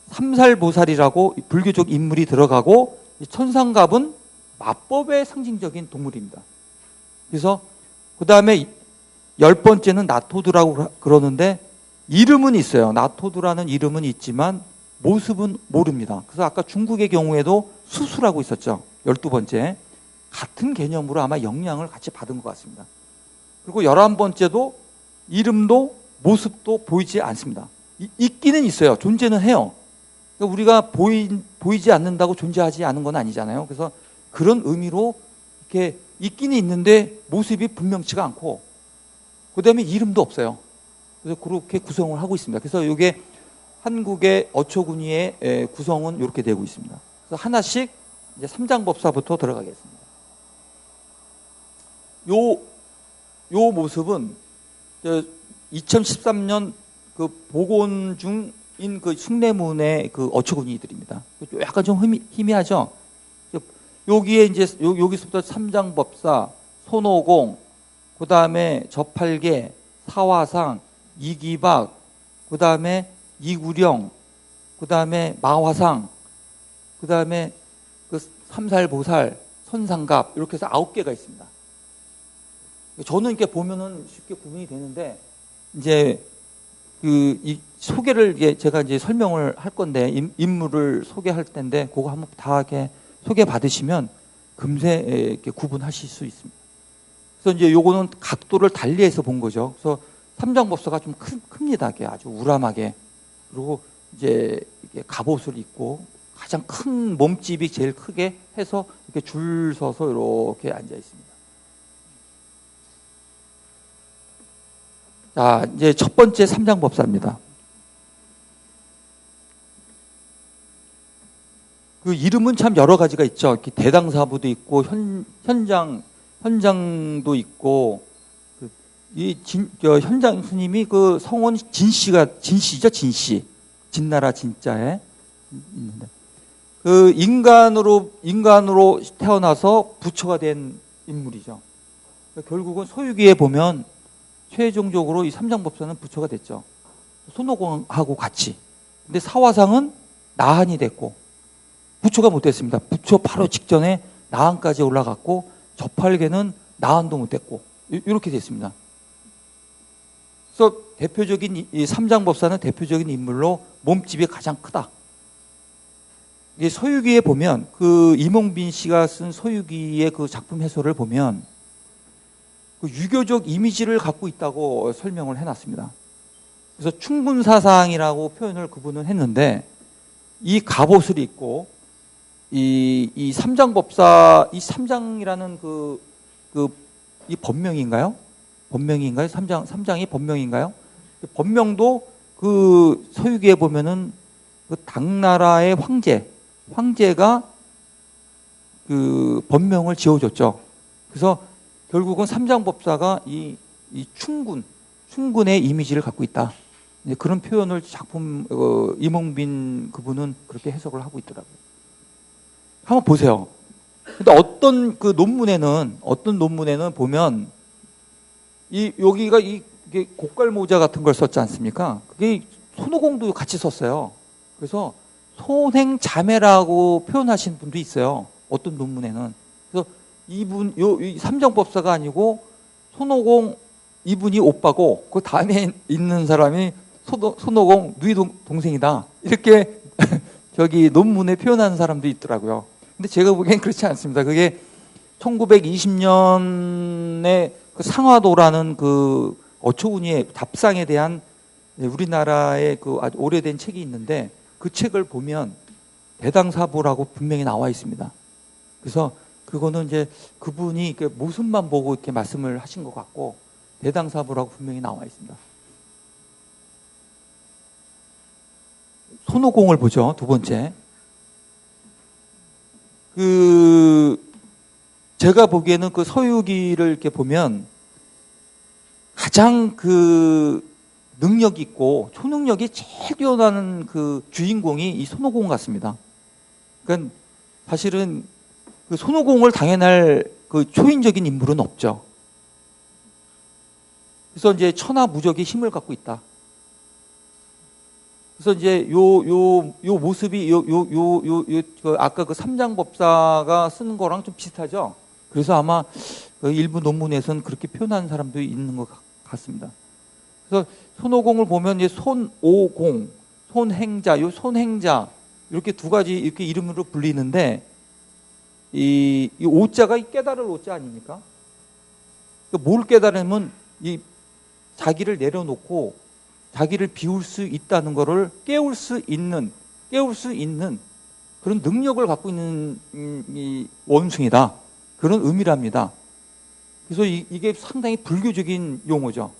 삼살보살이라고 불교적 인물이 들어가고, 이 천상갑은 마법의 상징적인 동물입니다. 그래서 그 다음에 10번째는 나토드라고 그러는데 이름은 있어요. 나토드라는 이름은 있지만 모습은 모릅니다. 그래서 아까 중국의 경우에도 수수라고 있었죠. 12번째. 같은 개념으로 아마 영향을 같이 받은 것 같습니다. 그리고 11번째도 이름도 모습도 보이지 않습니다. 있기는 있어요. 존재는 해요. 그러니까 우리가 보이지 않는다고 존재하지 않은 건 아니잖아요. 그래서 그런 의미로 이렇게 있기는 있는데 모습이 분명치가 않고, 그 다음에 이름도 없어요. 그래서 그렇게 구성을 하고 있습니다. 그래서 이게 한국의 어초구니의 구성은 이렇게 되고 있습니다. 그래서 하나씩 이제 삼장법사부터 들어가겠습니다. 요 모습은 2013년 그 복원 중인 그 숭례문의 그 어초구니들입니다. 약간 좀 희미하죠? 여기에 이제 여기서부터 삼장법사, 손오공, 그 다음에 저팔계, 사화상, 이기박, 그 다음에 이구령, 그 다음에 마화상, 그 다음에 그 삼살보살, 선상갑, 이렇게 해서 9개가 있습니다. 저는 이렇게 보면은 쉽게 구분이 되는데, 이제 이 소개를 제가 이제 설명을 할 건데, 인물을 소개할 텐데, 그거 한번 다 이렇게 소개 받으시면 금세 이렇게 구분하실 수 있습니다. 그래서 이제 요거는 각도를 달리해서 본 거죠. 그래서 삼장법사가 좀 큽니다. 이렇게 아주 우람하게. 그리고 이제 이게 갑옷을 입고 가장 큰 몸집이 제일 크게 해서 이렇게 줄 서서 이렇게 앉아 있습니다. 자, 이제 첫 번째 삼장법사입니다. 그 이름은 참 여러 가지가 있죠. 대당사부도 있고 현장도 있고, 현장 스님이 그 성원 진씨죠, 진씨. 진나라 진자에 있는데. 그 인간으로 태어나서 부처가 된 인물이죠. 결국은 소유기에 보면 최종적으로 이 삼장법사는 부처가 됐죠. 손오공하고 같이. 근데 사화상은 나한이 됐고, 부처가 못 됐습니다. 부처 바로 직전에 나한까지 올라갔고, 저팔계는 나한도 못 됐고, 이렇게 됐습니다. 그래서 이 삼장법사는 대표적인 인물로 몸집이 가장 크다. 이게 서유기에 보면 그 이몽빈 씨가 쓴 서유기의 그 작품 해설을 보면 그 유교적 이미지를 갖고 있다고 설명을 해놨습니다. 그래서 충군사상이라고 표현을 그분은 했는데 이 갑옷을 입고 이 삼장법사 이 삼장이라는 이 법명인가요? 법명인가요? 삼장이 법명인가요? 법명도 그 서유기에 보면은 그 당나라의 황제가 그 법명을 지어줬죠. 그래서 결국은 삼장법사가 이 충군의 이미지를 갖고 있다. 그런 표현을 작품 이몽빈 그분은 그렇게 해석을 하고 있더라고요. 한번 보세요. 근데 어떤 논문에는 보면 여기가 이게 곡갈 모자 같은 걸 썼지 않습니까? 그게 손오공도 같이 썼어요. 그래서 손행자매라고 표현하신 분도 있어요. 어떤 논문에는. 그래서 이 삼정법사가 아니고 손오공 이분이 오빠고 그 다음에 있는 사람이 손오공 누이 동생이다. 이렇게 저기 논문에 표현하는 사람도 있더라고요. 근데 제가 보기엔 그렇지 않습니다. 그게 1920년에 그 상화도라는 그 어초군이의 답상에 대한 우리나라의 그 아주 오래된 책이 있는데 그 책을 보면 대당사부라고 분명히 나와 있습니다. 그래서 그거는 이제 그분이 모습만 보고 이렇게 말씀을 하신 것 같고 대당사부라고 분명히 나와 있습니다. 손오공을 보죠. 두 번째. 제가 보기에는 그 서유기를 이렇게 보면 가장 능력 있고 초능력이 제일 뛰어나는 그 주인공이 이 손오공 같습니다. 그러니까 사실은 그 손오공을 당해낼 그 초인적인 인물은 없죠. 그래서 이제 천하무적의 힘을 갖고 있다. 그래서 이제 요 모습이 아까 그 삼장법사가 쓰는 거랑 좀 비슷하죠. 그래서 아마 그 일부 논문에서는 그렇게 표현하는 사람도 있는 것 같습니다. 그래서 손오공을 보면 이제 손오공, 손행자, 손행자 이렇게 두 가지 이렇게 이름으로 불리는데 이 오자가 깨달을 오자 아닙니까? 그러니까 뭘 깨달으면 이 자기를 내려놓고 자기를 비울 수 있다는 것을 깨울 수 있는 그런 능력을 갖고 있는 이 원숭이다. 그런 의미랍니다. 그래서 이게 상당히 불교적인 용어죠.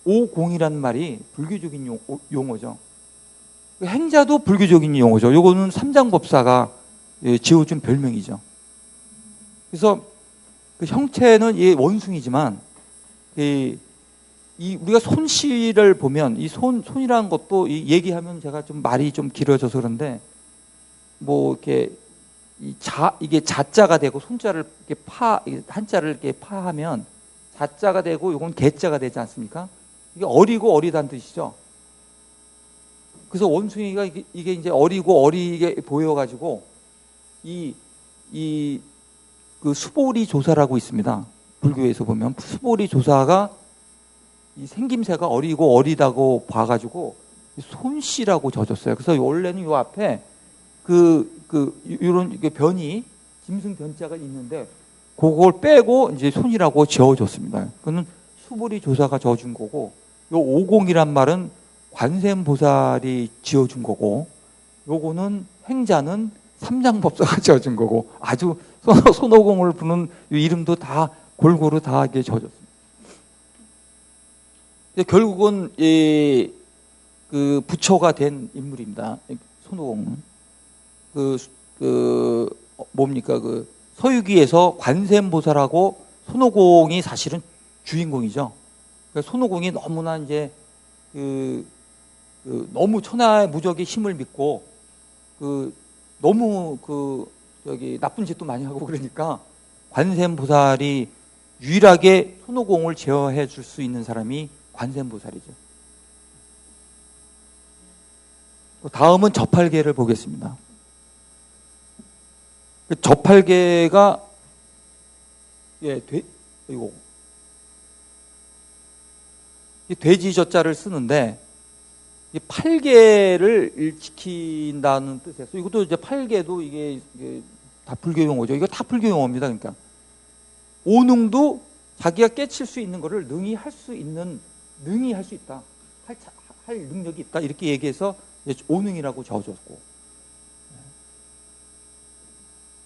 오공이라는 말이 불교적인 용어죠. 행자도 불교적인 용어죠. 요거는 삼장법사가 지어준 별명이죠. 그래서 그 형체는 원숭이지만 우리가 손씨를 보면 이 손이라는 것도 얘기하면 제가 좀 말이 좀 길어져서 그런데 뭐 이렇게 이게 자자가 되고 손자를 이렇게 한자를 이렇게 파하면 자자가 되고 이건 개자가 되지 않습니까? 이게 어리고 어리다는 뜻이죠. 그래서 원숭이가 이게 이제 어리고 어리게 보여가지고 그 수보리 조사라고 있습니다. 불교에서 보면 수보리 조사가 이 생김새가 어리고 어리다고 봐가지고 손씨라고 져줬어요. 그래서 원래는 요 앞에 이런 변이 짐승 변자가 있는데 그걸 빼고 이제 손이라고 지어줬습니다. 그거는 수보리 조사가 지어준 거고 요 오공이란 말은 관세음보살이 지어준 거고 요거는 행자는 삼장법사가 지어준 거고 아주 손오공을 부르는 이름도 다 골고루 다 이렇게 지어줬습니다. 결국은 그 부처가 된 인물입니다. 손오공은 뭡니까 서유기에서 관세음보살하고 손오공이 사실은 주인공이죠. 그러니까 손오공이 너무나 이제 너무 천하의 무적의 힘을 믿고 너무 나쁜 짓도 많이 하고 그러니까 관세음보살이 유일하게 손오공을 제어해 줄 수 있는 사람이 관세음보살이죠. 다음은 저팔계를 보겠습니다. 저팔계가 돼지 저자를 쓰는데 이 팔계를 지킨다는 뜻에서 이것도 이제 팔계도 이게 다 불교 용어죠. 이거 다 불교 용어입니다. 그러니까 오능도 자기가 깨칠 수 있는 거를 능히 할 수 있다. 할 능력이 있다. 이렇게 얘기해서 오능이라고 적어줬고.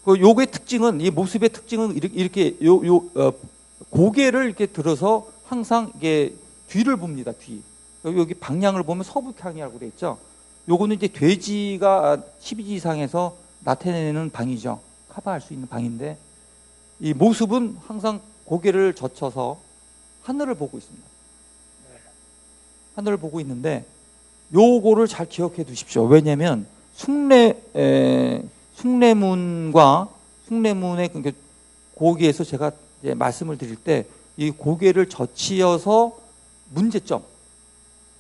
그 요거의 특징은, 이 모습의 특징은 이렇게 고개를 이렇게 들어서 항상 이게 뒤를 봅니다. 뒤. 여기 방향을 보면 서북향이라고 돼 있죠. 요거는 이제 돼지가 12지상에서 나타내는 방이죠. 커버할 수 있는 방인데, 이 모습은 항상 고개를 젖혀서 하늘을 보고 있습니다. 하늘을 보고 있는데, 요거를 잘 기억해 두십시오. 왜냐면 숭례문의 고기에서 제가 이제 말씀을 드릴 때 이 고개를 젖히어서 문제점,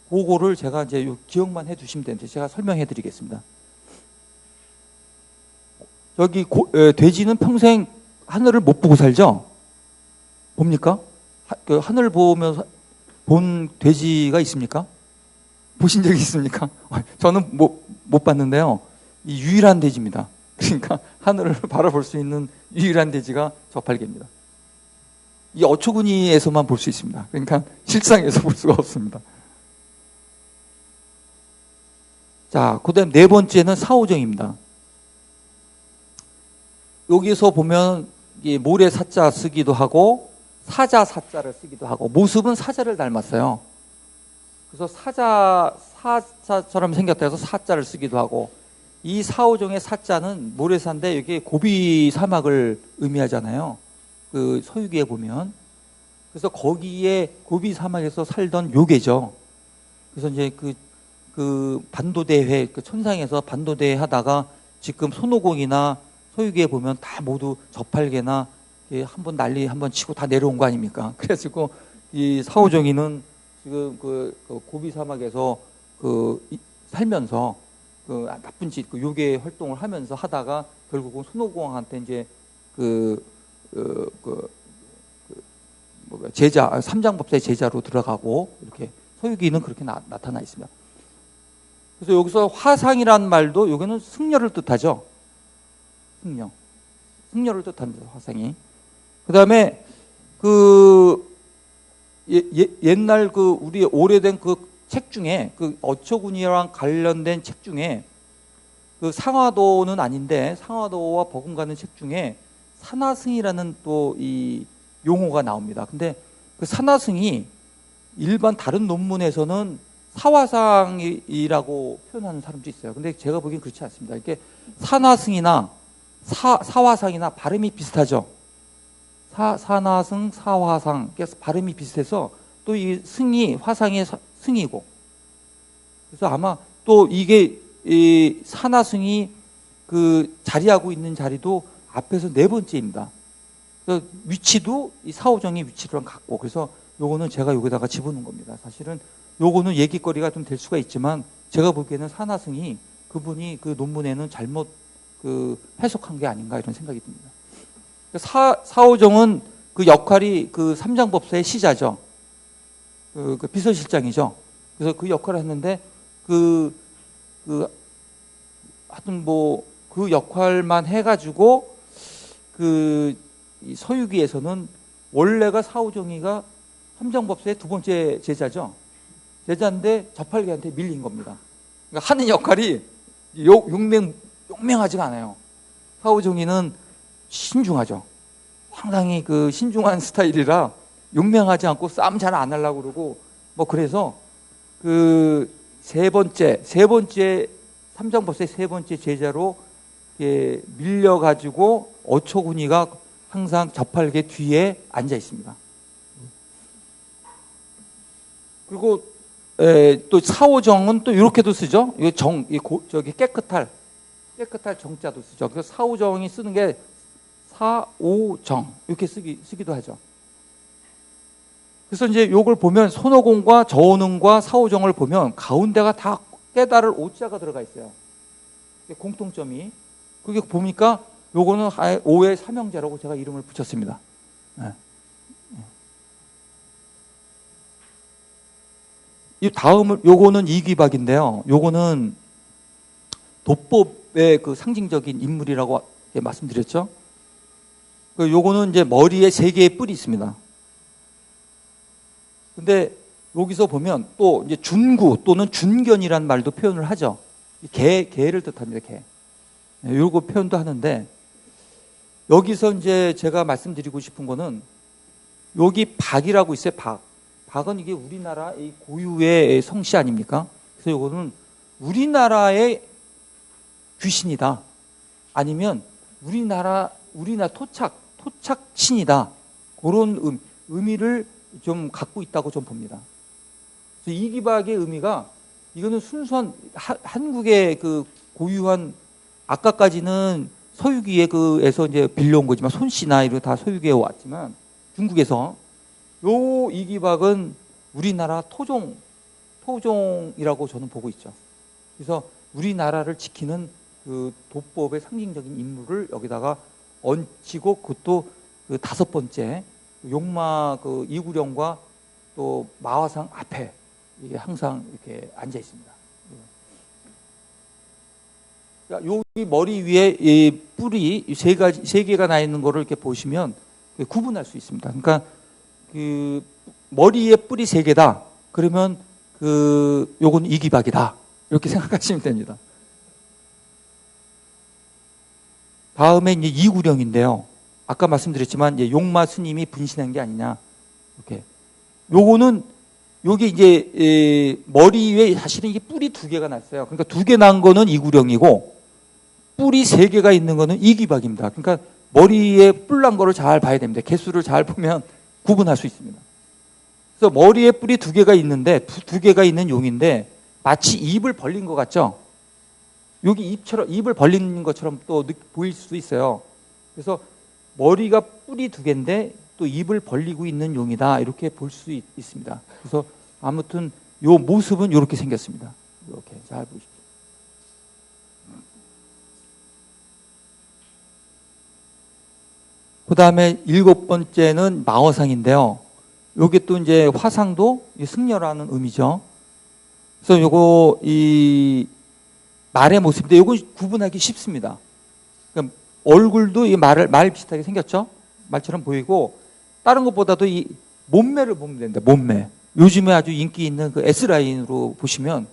그거를 제가 이제 기억만 해두시면 되는데 제가 설명해 드리겠습니다. 여기 돼지는 평생 하늘을 못 보고 살죠? 봅니까? 그 하늘 보면서 본 돼지가 있습니까? 보신 적이 있습니까? 저는 못 봤는데요. 이 유일한 돼지입니다. 그러니까 하늘을 바라볼 수 있는 유일한 돼지가 저팔계입니다. 이 어초구니에서만 볼 수 있습니다. 그러니까 실상에서 볼 수가 없습니다. 자, 그 다음 네 번째는 사오정입니다. 여기서 보면 모래 사자 쓰기도 하고 사자 사자를 쓰기도 하고 모습은 사자를 닮았어요. 그래서 사자처럼 생겼다 해서 사자를 쓰기도 하고 이 사오정의 사자는 모래사인데 여기 고비 사막을 의미하잖아요. 그 서유기에 보면. 그래서 거기에 고비 사막에서 살던 요괴죠. 그래서 이제 그 반도대회, 그 천상에서 반도대회 하다가 지금 손오공이나 서유기에 보면 다 모두 저팔계나 한번 난리 한번 치고 다 내려온 거 아닙니까? 그래가지고 이 사오정이는 지금 그 고비 사막에서 살면서 나쁜 짓, 요괴 활동을 하면서 하다가 결국은 손오공한테 이제 제자, 삼장법사의 제자로 들어가고 이렇게 서유기는 그렇게 나타나 있습니다. 그래서 여기서 화상이라는 말도 여기는 승려를 뜻하죠. 승려를 뜻합니다. 화상이. 그 다음에 옛날 우리 오래된 책 중에 어처구니랑 관련된 책 중에 상화도는 아닌데 상화도와 버금가는 책 중에 산화승이라는 또 이 용어가 나옵니다. 근데 그 산화승이 일반 다른 논문에서는 사화상이라고 표현하는 사람도 있어요. 근데 제가 보기엔 그렇지 않습니다. 이렇게 산화승이나 사화상이나 발음이 비슷하죠. 산화승, 사화상, 그래서 발음이 비슷해서 또 이 승이 화상의 승이고, 그래서 아마 또 이게 이 산화승이 자리하고 있는 자리도 앞에서 네 번째입니다. 그래서 위치도 이 사오정의 위치랑 같고, 그래서 요거는 제가 여기다가 집어넣은 겁니다. 사실은 요거는 얘기거리가 좀 될 수가 있지만 제가 보기에는 산화승이 그분이 그 논문에는 잘못 해석한 게 아닌가 이런 생각이 듭니다. 사오정은 그 역할이 삼장법사의 시자죠. 비서실장이죠. 그래서 그 역할을 했는데 하여튼 그 역할만 해가지고 이 서유기에서는 원래가 사오정이가 삼장법사의 두 번째 제자죠. 제자인데 저팔계한테 밀린 겁니다. 그러니까 하는 역할이 용맹하지가 않아요. 사오정이는 신중하죠. 상당히 신중한 스타일이라 용맹하지 않고 싸움 잘 안 하려고 그러고 그래서 세 번째 삼장법사의 세 번째 제자로 밀려가지고 어초구니가 항상 저팔계 뒤에 앉아 있습니다. 그리고 또 사오정은 또 이렇게도 쓰죠. 저기 깨끗할 정자도 쓰죠. 그래서 사오정이 쓰는 게 사오정 이렇게 쓰기도 하죠. 그래서 이제 요걸 보면 손오공과 저오능과 사오정을 보면 가운데가 다 깨달을 오자가 들어가 있어요. 공통점이. 그게 보니까 요거는 오의 삼형제라고 제가 이름을 붙였습니다. 네. 이 다음을 요거는 이귀박인데요. 요거는 도법의 그 상징적인 인물이라고 말씀드렸죠. 요거는 이제 머리에 3개의 뿔이 있습니다. 근데 여기서 보면 또 이제 준구 또는 준견이라는 말도 표현을 하죠. 개를 뜻합니다. 개. 요거 표현도 하는데 여기서 이제 제가 말씀드리고 싶은 거는 여기 박이라고 있어요. 박. 박은 이게 우리나라의 고유의 성씨 아닙니까? 그래서 요거는 우리나라의 귀신이다. 아니면 우리나라 토착신이다. 그런 의미를 좀 갖고 있다고 좀 봅니다. 그래서 이기박의 의미가 이거는 순수한 한국의 그 고유한 아까까지는 서유기에 그에서 이제 빌려온 거지만 손씨나 이런 다 서유기에 왔지만 중국에서 요 이기박은 우리나라 토종이라고 저는 보고 있죠. 그래서 우리나라를 지키는 그 도법의 상징적인 인물을 여기다가 얹히고 그것도 그 5번째 용마 그 이구령과 또 마화상 앞에 이게 항상 이렇게 앉아 있습니다. 그러니까 여기 머리 위에 이 뿔이 세 개가 나 있는 거를 이렇게 보시면 구분할 수 있습니다. 그러니까 그 머리에 뿔이 3개다. 그러면 요건 이기박이다. 이렇게 생각하시면 됩니다. 다음에 이제 이구령인데요. 아까 말씀드렸지만 이제 용마 스님이 분신한 게 아니냐. 이렇게. 요거는 요게 이제 머리 위에 사실은 이게 뿔이 2개가 났어요. 그러니까 2개 난 거는 이구령이고 뿔이 3개가 있는 거는 이기박입니다. 그러니까 머리에 뿔 난 거를 잘 봐야 됩니다. 개수를 잘 보면 구분할 수 있습니다. 그래서 머리에 뿔이 2개가 있는데 2개가 있는 용인데 마치 입을 벌린 것 같죠? 여기 입을 벌린 것처럼 또 보일 수도 있어요. 그래서 머리가 뿔이 2개인데 또 입을 벌리고 있는 용이다. 이렇게 볼 수 있습니다. 그래서 아무튼 요 모습은 이렇게 생겼습니다. 이렇게 잘 보십시오. 그 다음에 7번째는 마어상인데요. 요게 또 이제 화상도 승려라는 의미죠. 그래서 요거 이 말의 모습인데 요건 구분하기 쉽습니다. 그러니까 얼굴도 이 말 비슷하게 생겼죠? 말처럼 보이고 다른 것보다도 이 몸매를 보면 된다. 몸매. 요즘에 아주 인기 있는 그 S라인으로 보시면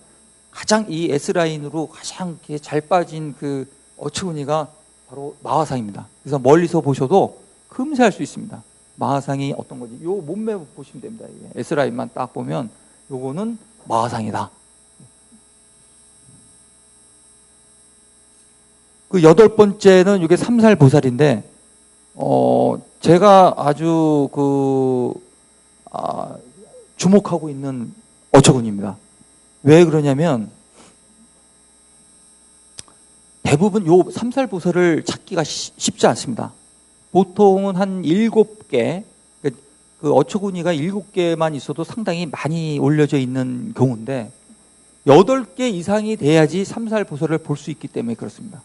가장 이 S라인으로 가장 잘 빠진 그 어처구니가 바로 마화상입니다. 그래서 멀리서 보셔도 금세 알 수 있습니다. 마화상이 어떤 건지. 요 몸매 보시면 됩니다. S라인만 딱 보면 요거는 마화상이다. 그 8번째는 이게 삼살보살인데, 제가 아주 주목하고 있는 어처구니입니다. 왜 그러냐면, 대부분 요 삼살보살을 찾기가 쉽지 않습니다. 보통은 한 7개, 그 어처구니가 7개만 있어도 상당히 많이 올려져 있는 경우인데, 8개 이상이 돼야지 삼살보살을 볼 수 있기 때문에 그렇습니다.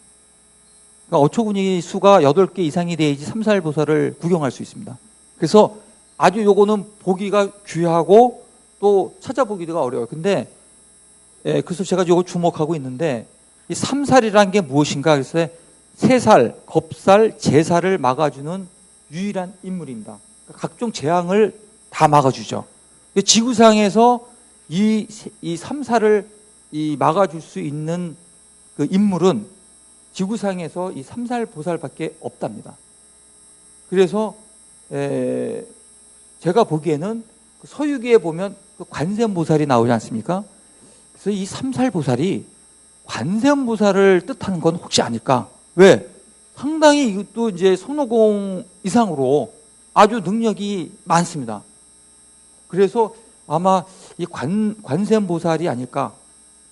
그러니까 어처구니 수가 8개 이상이 돼야지 삼살보살을 구경할 수 있습니다. 그래서 아주 요거는 보기가 귀하고 또 찾아보기가 어려워요. 근데 그래서 제가 요거 주목하고 있는데 이 삼살이라는 게 무엇인가? 그래서 새살, 겁살, 제살을 막아주는 유일한 인물입니다. 그러니까 각종 재앙을 다 막아주죠. 지구상에서 이 삼살을 막아줄 수 있는 그 인물은 지구상에서 이 삼살보살밖에 없답니다. 그래서 제가 보기에는 서유기에 보면 그 관세음보살이 나오지 않습니까? 그래서 이 삼살보살이 관세음보살을 뜻하는 건 혹시 아닐까? 왜? 상당히 이것도 이제 손오공 이상으로 아주 능력이 많습니다. 그래서 아마 이 관세음보살이 아닐까?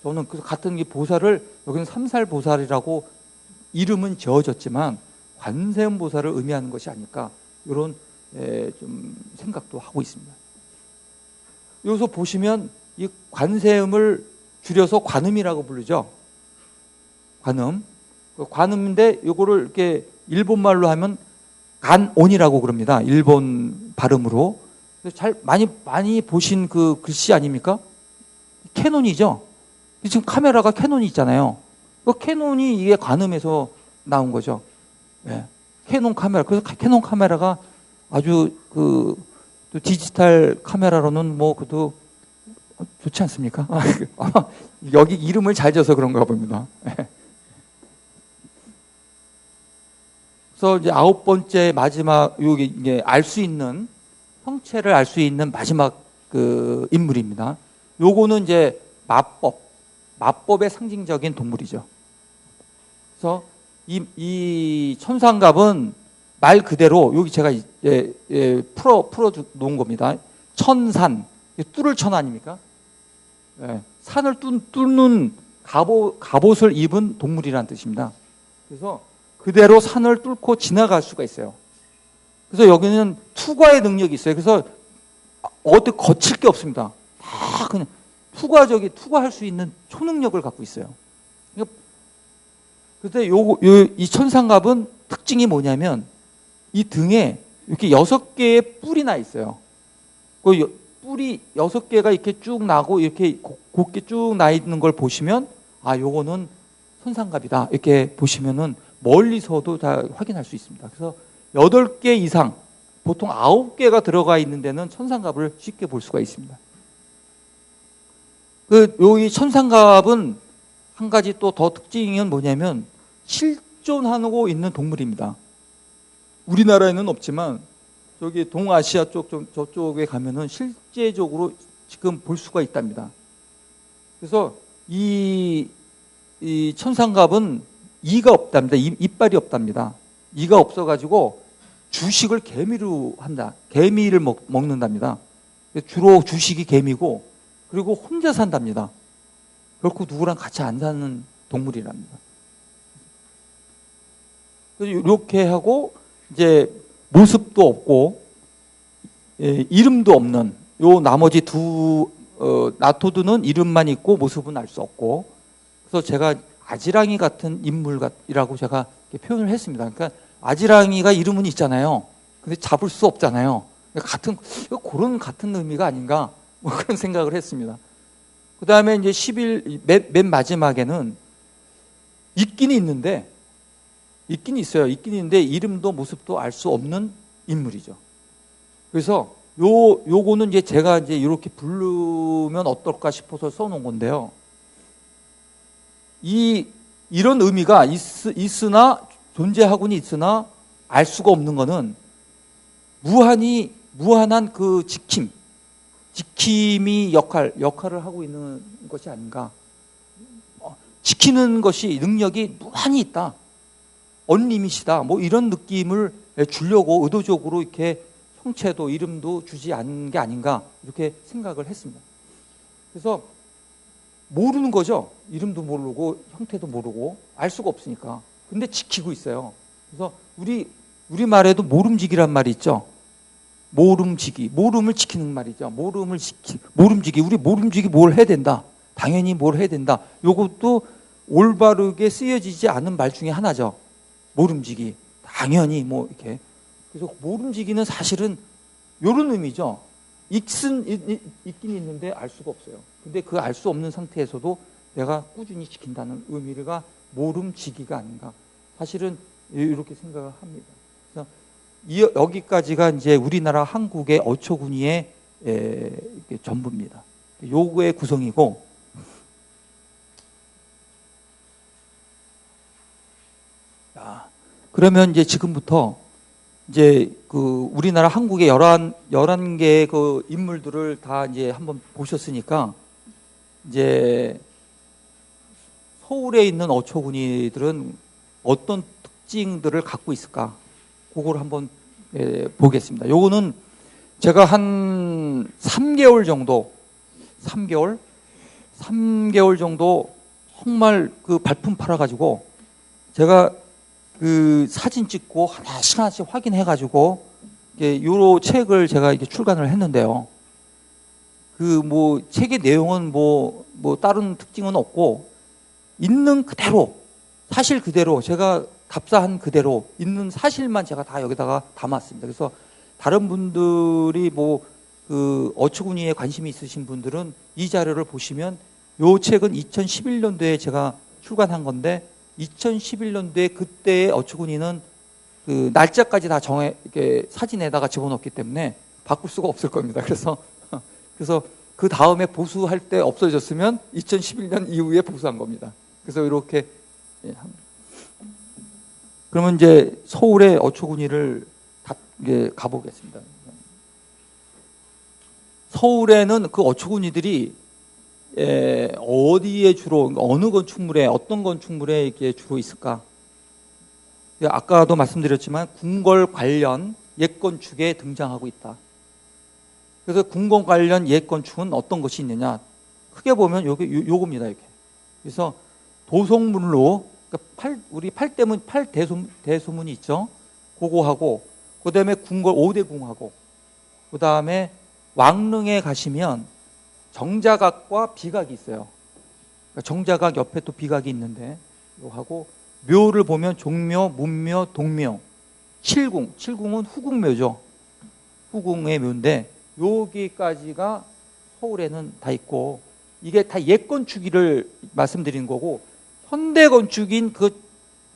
저는 그 같은 이 보살을 여기는 삼살보살이라고 이름은 지어졌지만 관세음보살을 의미하는 것이 아닐까? 이런 좀 생각도 하고 있습니다. 여기서 보시면 이 관세음을 줄여서 관음이라고 부르죠. 관음. 관음인데 요거를 이렇게 일본말로 하면 간온이라고 그럽니다. 일본 발음으로. 잘 많이 보신 그 글씨 아닙니까? 캐논이죠. 지금 카메라가 캐논이 있잖아요. 그 캐논이 이게 가늠해서 나온 거죠. 예. 캐논 카메라. 그래서 캐논 카메라가 아주 그 디지털 카메라로는 뭐 그래도 좋지 않습니까? 여기 이름을 잘 지어서 그런가 봅니다. 그래서 이제 9번째 마지막 여기 이제 알 수 있는 형체를 알 수 있는 마지막 그 인물입니다. 요거는 이제 마법의 상징적인 동물이죠. 그래서 이 천상갑은 말 그대로 여기 제가 풀어 놓은 겁니다. 천산, 뚫을 천 아닙니까? 예, 산을 뚫는 갑옷을 입은 동물이라는 뜻입니다. 그래서 그대로 산을 뚫고 지나갈 수가 있어요. 그래서 여기는 투과의 능력이 있어요. 그래서 어디 거칠 게 없습니다. 다 그냥 투과할 수 있는 초능력을 갖고 있어요. 그런데 이 천상갑은 특징이 뭐냐면 이 등에 이렇게 6개의 뿔이 나 있어요. 그 뿔이 6개가 이렇게 쭉 나고 이렇게 곱게 쭉 나 있는 걸 보시면 아, 요거는 천상갑이다. 이렇게 보시면은 멀리서도 다 확인할 수 있습니다. 그래서 8개 이상, 보통 9개가 들어가 있는 데는 천상갑을 쉽게 볼 수가 있습니다. 이 천상갑은 한 가지 또 더 특징은 뭐냐면 실존하고 있는 동물입니다. 우리나라에는 없지만 저기 동아시아 저쪽에 가면은 실제적으로 지금 볼 수가 있답니다. 그래서 이 천상갑은 이가 없답니다. 이빨이 없답니다. 이가 없어가지고 주식을 개미로 한다. 개미를 먹는답니다. 주로 주식이 개미고 그리고 혼자 산답니다. 결코 누구랑 같이 안 사는 동물이랍니다. 이렇게 하고 이제 모습도 없고 이름도 없는 요 나머지 나토드는 이름만 있고 모습은 알 수 없고 그래서 제가 아지랑이 같은 인물이라고 제가 표현을 했습니다. 그러니까 아지랑이가 이름은 있잖아요. 근데 잡을 수 없잖아요. 그런 같은 의미가 아닌가 뭐 그런 생각을 했습니다. 그 다음에 이제 맨 마지막에는 있긴 있어요. 있긴 있는데 이름도 모습도 알 수 없는 인물이죠. 그래서 요거는 이제 제가 이제 이렇게 부르면 어떨까 싶어서 써놓은 건데요. 이런 의미가 있으나 존재하고는 있으나 알 수가 없는 거는 무한한 그 지킴이 역할을 하고 있는 것이 아닌가. 지키는 것이 능력이 무한히 있다. 언리밋이다. 뭐 이런 느낌을 주려고 의도적으로 이렇게 형체도 이름도 주지 않은 게 아닌가 이렇게 생각을 했습니다. 그래서 모르는 거죠. 이름도 모르고 형태도 모르고 알 수가 없으니까. 근데 지키고 있어요. 그래서 우리 말에도 모름지기란 말이 있죠. 모름지기, 모름을 지키는 말이죠. 모름지기, 우리 모름지기 뭘 해야 된다. 당연히 뭘 해야 된다. 요것도 올바르게 쓰여지지 않은 말 중에 하나죠. 모름지기, 당연히 뭐 이렇게. 그래서 모름지기는 사실은 요런 의미죠. 있긴 있는데 알 수가 없어요. 근데 그 알 수 없는 상태에서도 내가 꾸준히 지킨다는 의미가 모름지기가 아닌가. 사실은 이렇게 생각을 합니다. 그래서 여기까지가 이제 우리나라 한국의 어초구니의 전부입니다. 요거의 구성이고, 그러면 이제 지금부터 이제 그 우리나라 한국의 11개의 그 인물들을 다 이제 한번 보셨으니까 이제 서울에 있는 어초구니들은 어떤 특징들을 갖고 있을까? 그걸 한번 보겠습니다. 요거는 제가 한 3개월 정도 정말 그 발품 팔아가지고 제가 그 사진 찍고 하나씩 확인해가지고 요로 책을 제가 이렇게 출간을 했는데요. 그 뭐 책의 내용은 뭐 다른 특징은 없고 있는 그대로 사실 그대로 제가 답사한 그대로 있는 사실만 제가 다 여기다가 담았습니다. 그래서 다른 분들이 뭐 그 어처구니에 관심이 있으신 분들은 이 자료를 보시면 요 책은 2011년도에 제가 출간한 건데 2011년도에 그때의 어처구니는 그 날짜까지 다 이렇게 사진에다가 집어넣기 때문에 바꿀 수가 없을 겁니다. 그래서 그 다음에 보수할 때 없어졌으면 2011년 이후에 보수한 겁니다. 그래서 이렇게 그러면 이제 서울의 어처구니를 가보겠습니다. 서울에는 그 어처구니들이 어디에 주로 어느 건축물에 어떤 건축물에 이렇게 주로 있을까? 아까도 말씀드렸지만 궁궐 관련 옛 건축에 등장하고 있다. 그래서 궁궐 관련 옛 건축은 어떤 것이 있느냐? 크게 보면 요겁니다. 이렇게. 그래서 도성문로 그러니까 우리 팔대소문이 있죠. 그거하고 그다음에 궁궐 5대궁하고 그다음에 왕릉에 가시면 정자각과 비각이 있어요. 그러니까 정자각 옆에 또 비각이 있는데 요하고 묘를 보면 종묘, 문묘, 동묘, 칠궁은 후궁묘죠. 후궁의 묘인데 여기까지가 서울에는 다 있고 이게 다 옛 건축이를 말씀드린 거고 현대 건축인 그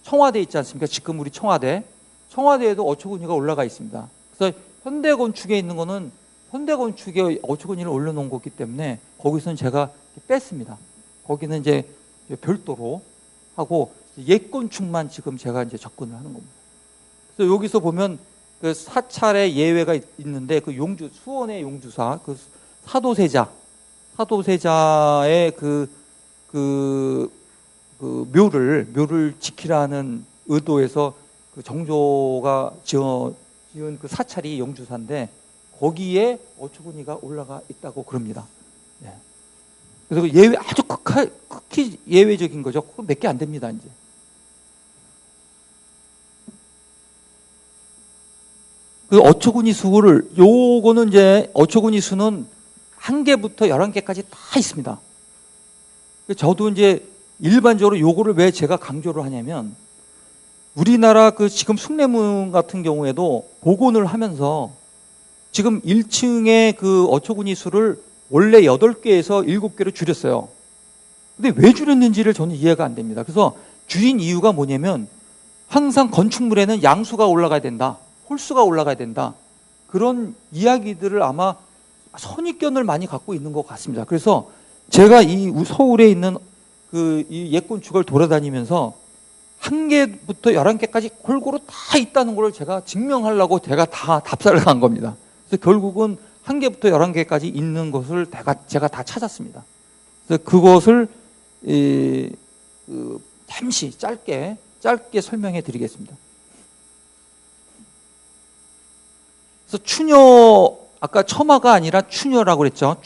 청와대 있지 않습니까? 지금 우리 청와대에도 어처구니가 올라가 있습니다. 그래서 현대 건축에 있는 거는 현대 건축에 어처구니를 올려놓은 거기 때문에 거기서는 제가 뺐습니다. 거기는 이제 별도로 하고 옛 건축만 지금 제가 이제 접근을 하는 겁니다. 그래서 여기서 보면 그 사찰의 예외가 있는데 그 수원의 용주사 그 사도세자의 그 묘를 지키라는 의도에서 그 정조가 지은 그 사찰이 용주사인데 거기에 어처구니가 올라가 있다고 그럽니다. 네. 그래서 예외 아주 극히 예외적인 거죠. 몇 개 안 됩니다, 이제. 그 어처구니 수를 요거는 이제 어처구니 수는 1개부터 11개까지 다 있습니다. 저도 이제 일반적으로 요거를 왜 제가 강조를 하냐면 우리나라 그 지금 숭례문 같은 경우에도 복원을 하면서 지금 1층의 그 어처구니 수를 원래 8개에서 7개로 줄였어요. 근데 왜 줄였는지를 저는 이해가 안 됩니다. 그래서 줄인 이유가 뭐냐면 항상 건축물에는 양수가 올라가야 된다. 홀수가 올라가야 된다. 그런 이야기들을 아마 선입견을 많이 갖고 있는 것 같습니다. 그래서 제가 이 서울에 있는 그 이 옛 건축을 돌아다니면서 1개부터 11개까지 골고루 다 있다는 걸 제가 증명하려고 제가 다 답사를 한 겁니다. 그래서 결국은 1개부터 11개까지 있는 것을 제가 다 찾았습니다. 그래서 그것을 잠시 짧게 설명해 드리겠습니다. 그래서 추녀, 아까 처마가 아니라 추녀라고 그랬죠.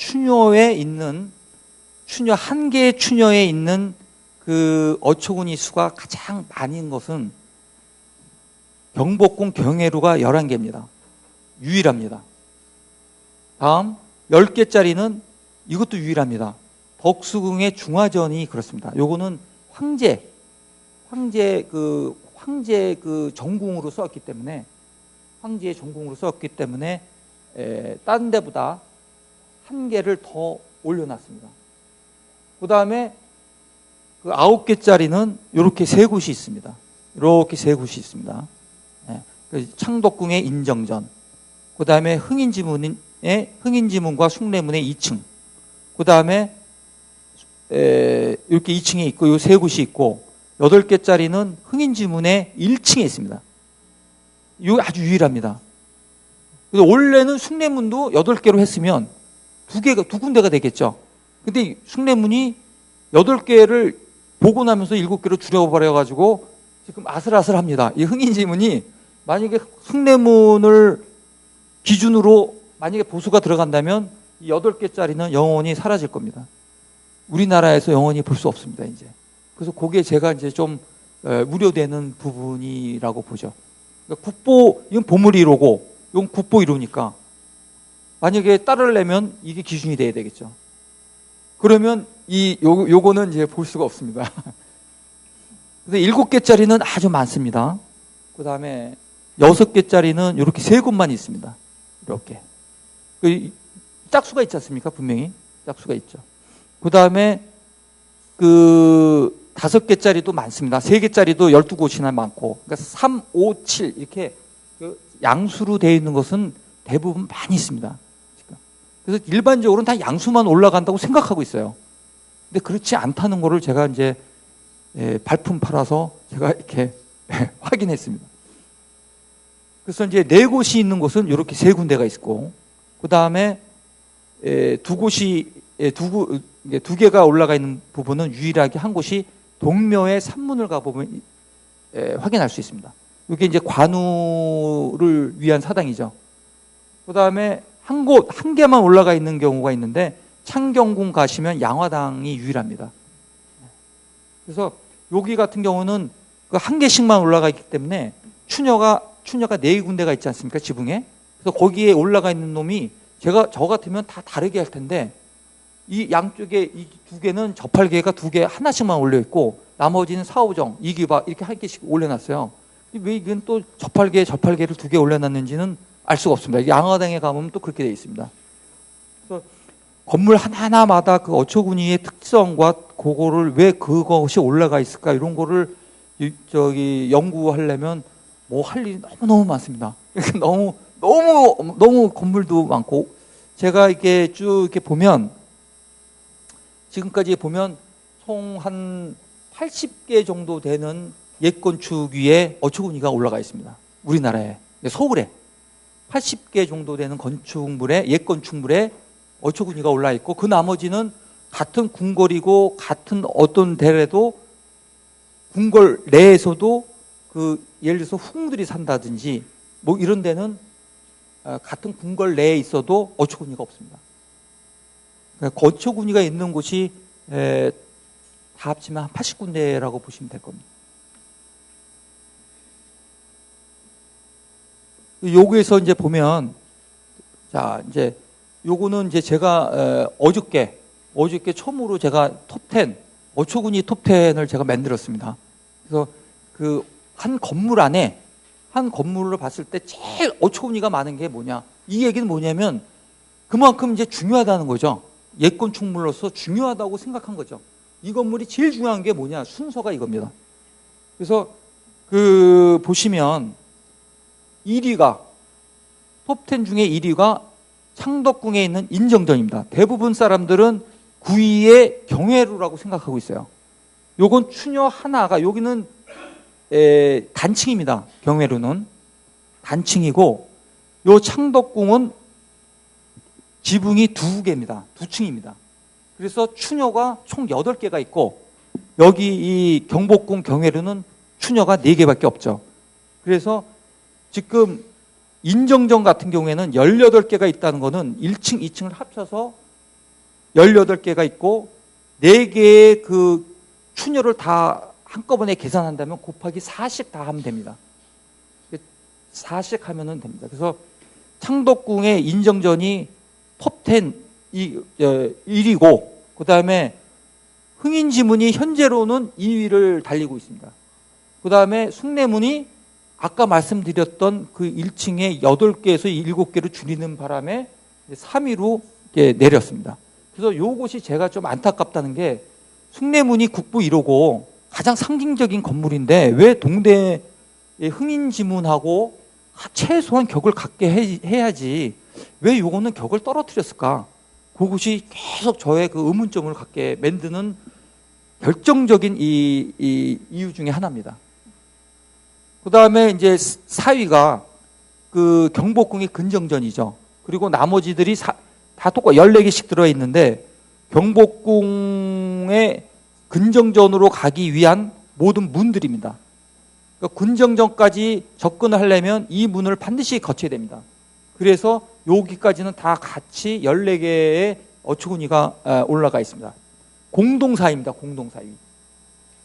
한 개의 추녀에 있는 그 어처구니 수가 가장 많은 것은 경복궁 경회루가 11개입니다. 유일합니다. 다음 10개짜리는 이것도 유일합니다. 덕수궁의 중화전이 그렇습니다. 요거는 황제 그 정궁으로 썼기 때문에 황제의 정궁으로 썼기 때문에 다른 데보다 1개를 더 올려놨습니다. 그 다음에 그 9개짜리는 이렇게 3곳이 있습니다. 이렇게 3곳이 있습니다. 창덕궁의 인정전, 그 다음에 흥인지문과 숭례문의 2층, 그 다음에 이렇게 2층에 있고 이 3곳이 있고 8개짜리는 흥인지문의 1층에 있습니다. 이거 아주 유일합니다. 그래서 원래는 숭례문도 8개로 했으면 두 군데가 되겠죠. 근데 숭례문이 8개를 보고 나면서 7개로 줄여버려가지고 지금 아슬아슬합니다. 이 흥인지문이 만약에 숭례문을 기준으로 만약에 보수가 들어간다면 이 8개짜리는 영원히 사라질 겁니다. 우리나라에서 영원히 볼 수 없습니다, 이제. 그래서 그게 제가 이제 좀 우려되는 부분이라고 보죠. 그러니까 이건 보물 1호고, 이건 국보 1호니까 만약에 따르려면 이게 기준이 돼야 되겠죠. 그러면 요거는 이제 볼 수가 없습니다. 그래서 7개짜리는 아주 많습니다. 그 다음에 6개짜리는 이렇게 3곳만 있습니다. 이렇게. 짝수가 있지 않습니까? 분명히 짝수가 있죠. 그 다음에 그 5개짜리도 많습니다. 3개짜리도 12곳이나 많고, 그러니까 3, 5, 7 이렇게 그 양수로 되어 있는 것은 대부분 많이 있습니다. 그래서 일반적으로는 다 양수만 올라간다고 생각하고 있어요. 근데 그렇지 않다는 거를 제가 이제 발품 팔아서 제가 이렇게 확인했습니다. 그래서 이제 4곳이 있는 곳은 이렇게 3군데가 있고, 그 다음에 2곳이, 2개가 올라가 있는 부분은 유일하게 한 곳이 동묘의 산문을 가보면 확인할 수 있습니다. 이게 이제 관우를 위한 사당이죠. 그 다음에 한 개만 올라가 있는 경우가 있는데, 창경궁 가시면 양화당이 유일합니다. 그래서 여기 같은 경우는 그 1개씩만 올라가 있기 때문에 추녀가 4군데가 있지 않습니까? 지붕에. 그래서 거기에 올라가 있는 놈이 저 같으면 다 다르게 할 텐데, 이 양쪽에 이 2개는 저팔계가 2개 하나씩만 올려 있고, 나머지는 사오정, 이기바 이렇게 1개씩 올려놨어요. 왜 이건 또 저팔계를 2개 올려놨는지는 알 수가 없습니다. 양화당에 가보면 또 그렇게 되어 있습니다. 그래서 건물 하나하나마다 그 어처구니의 특성과 그거를 왜 그것이 올라가 있을까, 이런 거를 연구하려면 뭐 할 일이 너무너무 많습니다. 너무 건물도 많고, 제가 이렇게 쭉 이렇게 보면, 지금까지 보면 총 한 80개 정도 되는 옛 건축 위에 어처구니가 올라가 있습니다. 우리나라에. 서울에 80개 정도 되는 건축물에, 옛 건축물에 어처구니가 올라 있고, 그 나머지는 같은 궁궐이고, 같은 어떤 데라도 궁궐 내에서도 예를 들어서 후궁들이 산다든지 뭐 이런 데는 같은 궁궐 내에 있어도 어처구니가 없습니다. 그러니까 어처구니가 있는 곳이 다 합치면 한 80군데라고 보시면 될 겁니다. 여기에서 이제 보면, 자, 이제 요거는 이제 제가 어저께 처음으로 제가 톱10, 어처구니 톱10을 제가 만들었습니다. 그래서 그 한 건물 안에, 한 건물을 봤을 때 제일 어처구니가 많은 게 뭐냐, 이 얘기는 뭐냐면 그만큼 이제 중요하다는 거죠. 옛 건축물로서 중요하다고 생각한 거죠. 이 건물이 제일 중요한 게 뭐냐, 순서가 이겁니다. 그래서 보시면 1위가, 톱10 중에 1위가 창덕궁에 있는 인정전입니다. 대부분 사람들은 9위의 경회루라고 생각하고 있어요. 요건 추녀 하나가, 여기는 단층입니다. 경회루는 단층이고, 요 창덕궁은 지붕이 2개입니다. 2층입니다. 그래서 추녀가 총 8개가 있고, 여기 이 경복궁 경회루는 추녀가 4개밖에 없죠. 그래서 지금 인정전 같은 경우에는 18개가 있다는 거는 1층, 2층을 합쳐서 18개가 있고, 4개의 그 추녀를 다 한꺼번에 계산한다면 곱하기 4씩 다 하면 됩니다. 4씩 하면 됩니다. 그래서 창덕궁의 인정전이 톱10 1위고, 그 다음에 흥인지문이 현재로는 2위를 달리고 있습니다. 그 다음에 숭례문이 아까 말씀드렸던 그 1층에 8개에서 7개로 줄이는 바람에 3위로 내렸습니다. 그래서 요것이 제가 좀 안타깝다는 게, 숭례문이 국부 1호고 가장 상징적인 건물인데 왜 동대의 흥인지문하고 최소한 격을 갖게 해야지 왜 요거는 격을 떨어뜨렸을까? 그것이 계속 저의 그 의문점을 갖게 만드는 결정적인 이유 중에 하나입니다. 그 다음에 이제 4위가 그 경복궁의 근정전이죠. 그리고 나머지들이 다 똑같 14개씩 들어있는데, 경복궁의 근정전으로 가기 위한 모든 문들입니다. 그러니까 근정전까지 접근을 하려면 이 문을 반드시 거쳐야 됩니다. 그래서 여기까지는 다 같이 14개의 어처구니가 올라가 있습니다. 공동사입니다. 공동사위.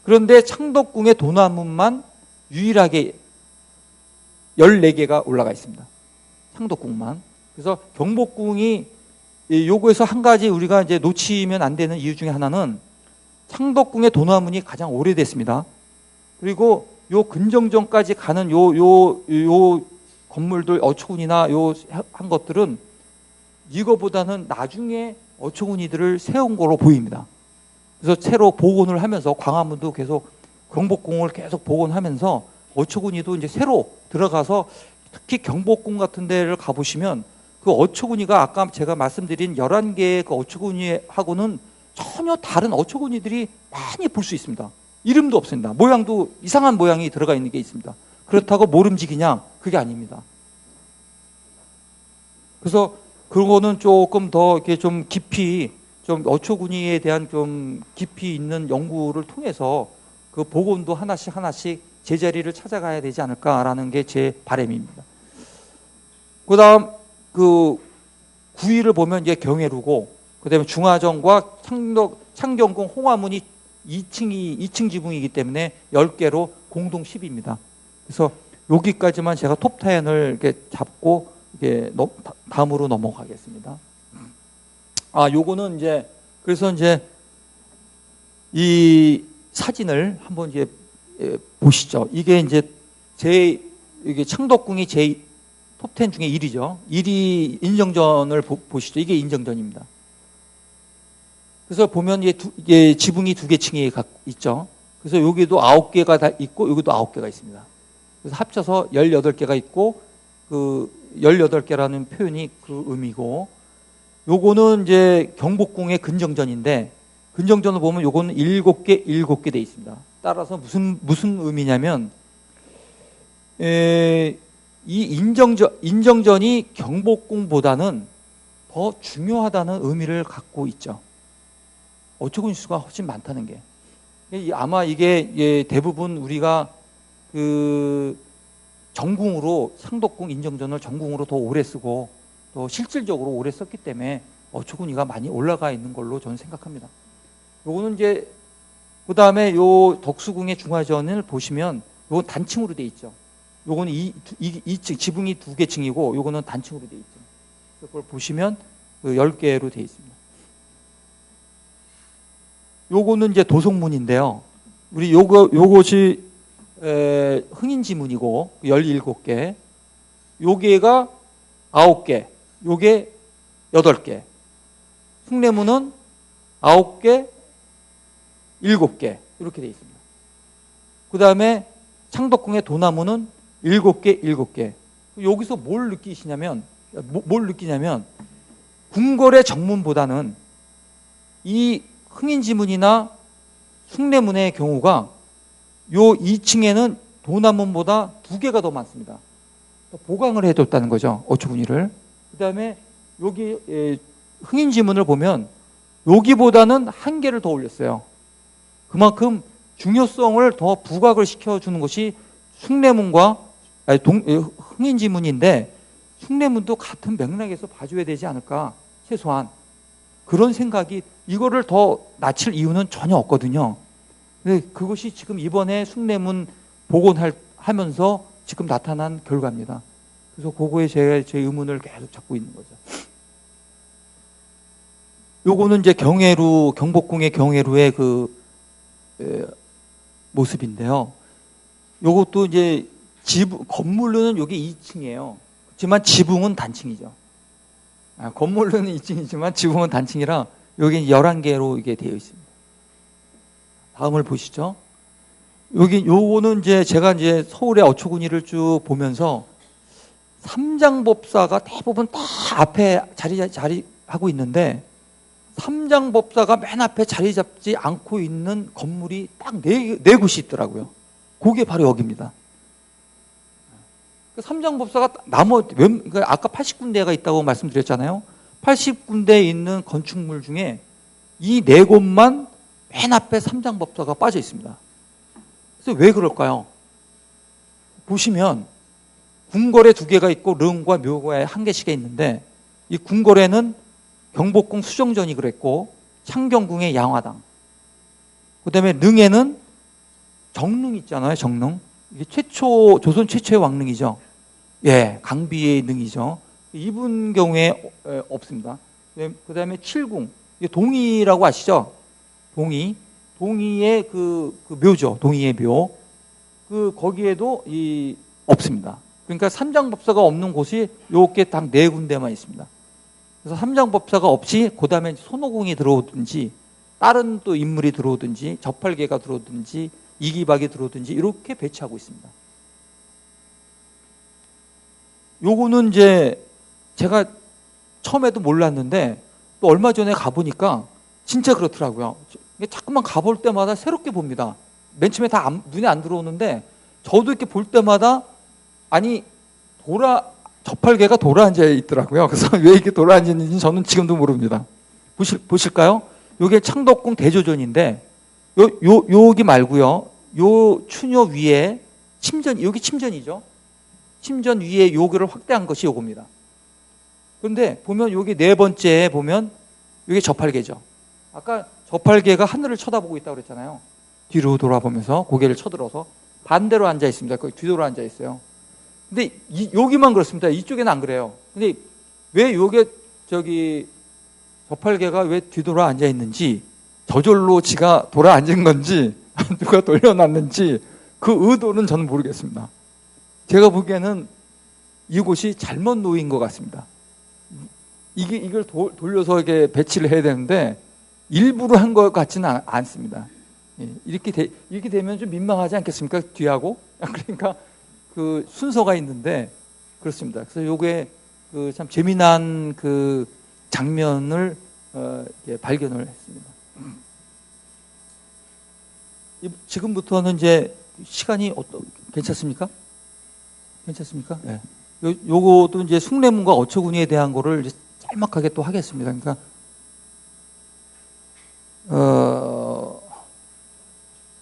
그런데 창덕궁의 도남문만 유일하게 14개가 올라가 있습니다. 창덕궁만. 그래서 경복궁이, 요거에서 한 가지 우리가 이제 놓치면 안 되는 이유 중에 하나는 창덕궁의 도남문이 가장 오래됐습니다. 그리고 요 근정전까지 가는 요 건물들 어처구니나 요 한 것들은 이거보다는 나중에 어처구니들을 세운 걸로 보입니다. 그래서 새로 복원을 하면서 광화문도 계속 경복궁을 계속 복원하면서 어처구니도 이제 새로 들어가서 특히 경복궁 같은 데를 가보시면 그 어처구니가 아까 제가 말씀드린 11개의 그 어처구니하고는 전혀 다른 어처구니들이 많이 볼 수 있습니다. 이름도 없습니다. 모양도 이상한 모양이 들어가 있는 게 있습니다. 그렇다고 모름지기냐? 그게 아닙니다. 그래서 그거는 조금 더 이렇게 좀 깊이 좀 어처구니에 대한 좀 깊이 있는 연구를 통해서 그 복원도 하나씩 제자리를 찾아가야 되지 않을까라는 게 제 바람입니다. 그다음 그 9위를 보면 이제 경회루고 그다음에 중화정과 창경궁 홍화문이 2층 지붕이기 때문에 10개로 공동 10입니다. 그래서 여기까지만 제가 톱10을 이렇게 잡고 이게 다음으로 넘어가겠습니다. 요거는 이제 그래서 이제 이 사진을 한번 이제 보시죠. 이게 이제 이게 창덕궁이 제 톱10 중에 1위죠. 1위 인정전을 보시죠. 이게 인정전입니다. 그래서 보면 이게 지붕이 2개 층이 있죠. 그래서 여기도 9개가 다 있고 여기도 9개가 있습니다. 그래서 합쳐서 18개가 있고 그 18개라는 표현이 그 의미고 요거는 이제 경복궁의 근정전인데 근정전을 보면 요거는 7개 돼 있습니다. 따라서 무슨 의미냐면 이 인정전이 경복궁보다는 더 중요하다는 의미를 갖고 있죠. 어처구니 수가 훨씬 많다는 게. 아마 이게 대부분 우리가 그 정궁으로 창덕궁 인정전을 정궁으로 더 오래 쓰고 또 실질적으로 오래 썼기 때문에 어처구니가 많이 올라가 있는 걸로 저는 생각합니다. 요거는 이제 그 다음에 요 덕수궁의 중화전을 보시면 요건 단층으로 돼 있죠. 요거는 2층 지붕이 2개 층이고 요거는 단층으로 돼 있죠. 그래서 그걸 보시면 10개로 돼 있습니다. 요거는 이제 도성문인데요. 우리 요것이 흥인지문이고 17개. 요게가 9개. 요게 8개. 숭례문은 9개, 7개. 이렇게 되어 있습니다. 그 다음에 창덕궁의 도나무는 7개. 여기서 뭘 느끼냐면 궁궐의 정문보다는 이 흥인지문이나 숭례문의 경우가 요 2층에는 도남문보다 2개가 더 많습니다. 보강을 해뒀다는 거죠. 어처구니를. 그 다음에 여기 흥인지문을 보면 여기보다는 1개를 더 올렸어요. 그만큼 중요성을 더 부각을 시켜주는 것이 흥인지문인데 숭례문도 같은 맥락에서 봐줘야 되지 않을까 최소한 그런 생각이 이거를 더 낮출 이유는 전혀 없거든요. 근데 그것이 지금 이번에 숭례문 복원하면서 지금 나타난 결과입니다. 그래서 그거에 제 의문을 계속 잡고 있는 거죠. 요거는 이제 경복궁의 경회루의 모습인데요. 요것도 이제 건물로는 요게 2층이에요. 그렇지만 지붕은 단층이죠. 건물로는 2층이지만 지붕은 단층이라 여기 11개로 이게 되어 있습니다. 다음을 보시죠. 요거는 이제 제가 이제 서울의 어처구니를 쭉 보면서 삼장법사가 대부분 다 앞에 자리하고 있는데 삼장법사가 맨 앞에 자리 잡지 않고 있는 건물이 딱 네 곳이 있더라고요. 그게 바로 여기입니다. 삼장법사가 그러니까 아까 80군데가 있다고 말씀드렸잖아요. 80군데에 있는 건축물 중에 이 4곳만 맨 앞에 삼장법사가 빠져 있습니다. 그래서 왜 그럴까요? 보시면 궁궐에 2개가 있고 릉과 묘가에 1개씩에 있는데 이 궁궐에는 경복궁 수정전이 그랬고 창경궁의 양화당, 그 다음에 릉에는 정릉 있잖아요. 정릉. 이게 조선 최초의 왕릉이죠. 예, 강비의 능이죠. 이분 경우에 없습니다. 그 다음에 칠궁, 동의라고 아시죠? 동의의 그 묘죠. 동의의 묘. 거기에도 없습니다. 그러니까 삼장법사가 없는 곳이 요렇게 딱 4군데만 있습니다. 그래서 삼장법사가 없이 그 다음에 손오공이 들어오든지 다른 또 인물이 들어오든지 저팔계가 들어오든지 이기박이 들어오든지 이렇게 배치하고 있습니다. 요거는 이제 제가 처음에도 몰랐는데 또 얼마 전에 가보니까 진짜 그렇더라고요. 자꾸만 가볼 때마다 새롭게 봅니다. 맨 처음에 다 눈에 안 들어오는데 저도 이렇게 볼 때마다 아니 저팔계가 돌아앉아 있더라고요. 그래서 왜 이렇게 돌아앉아 있는지 저는 지금도 모릅니다. 보실까요? 요게 창덕궁 대조전인데 여기 말고요. 요 추녀 위에 여기 침전이죠. 침전 위에 요거를 확대한 것이 요겁니다. 그런데 보면 여기 네 번째에 보면 이게 저팔계죠. 아까 저팔계가 하늘을 쳐다보고 있다고 그랬잖아요. 뒤로 돌아보면서 고개를 쳐들어서 반대로 앉아 있습니다. 거의 뒤돌아 앉아 있어요. 근데 여기만 그렇습니다. 이쪽에는 안 그래요. 근데 왜 요게 저팔계가 왜 뒤돌아 앉아 있는지, 저절로 지가 돌아 앉은 건지 누가 돌려놨는지 그 의도는 저는 모르겠습니다. 제가 보기에는 이곳이 잘못 놓인 것 같습니다. 이걸 돌려서 이렇게 배치를 해야 되는데 일부러 한 것 같지는 않습니다. 이렇게 되면 좀 민망하지 않겠습니까? 뒤하고. 그러니까 그 순서가 있는데 그렇습니다. 그래서 요게 그 참 재미난 그 장면을 발견을 했습니다. 지금부터는 이제 시간이 괜찮습니까? 괜찮습니까? 네. 요것도 이제 숭례문과 어처구니에 대한 거를 짤막하게 또 하겠습니다. 그러니까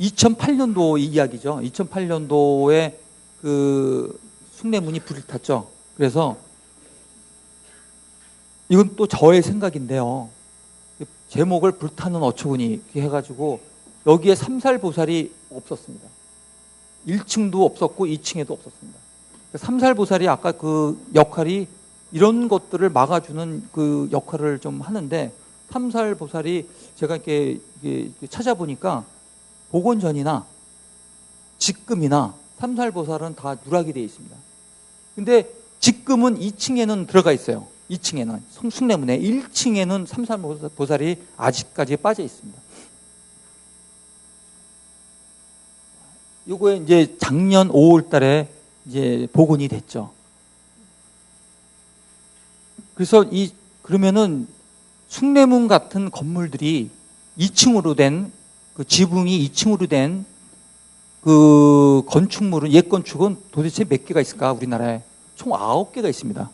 2008년도 이야기죠. 2008년도에 그 숭례문이 불이 탔죠. 그래서 이건 또 저의 생각인데요. 제목을 불타는 어처구니 이렇게 해가지고 여기에 삼살보살이 없었습니다. 1층도 없었고 2층에도 없었습니다. 삼살보살이 아까 그 역할이 이런 것들을 막아주는 그 역할을 좀 하는데, 삼살보살이 제가 이렇게 찾아보니까 복원전이나 직금이나 삼살보살은 다 누락이 되어 있습니다. 근데 직금은 2층에는 들어가 있어요. 2층에는 숭례문에 1층에는 삼살보살이 아직까지 빠져 있습니다. 요거에 이제 작년 5월 달에 이제 복원이 됐죠. 그래서 그러면은 숭례문 같은 건물들이 2층으로 된 그 지붕이 2층으로 된 그 건축물은, 옛 건축은 도대체 몇 개가 있을까? 우리나라에 총 9개가 있습니다.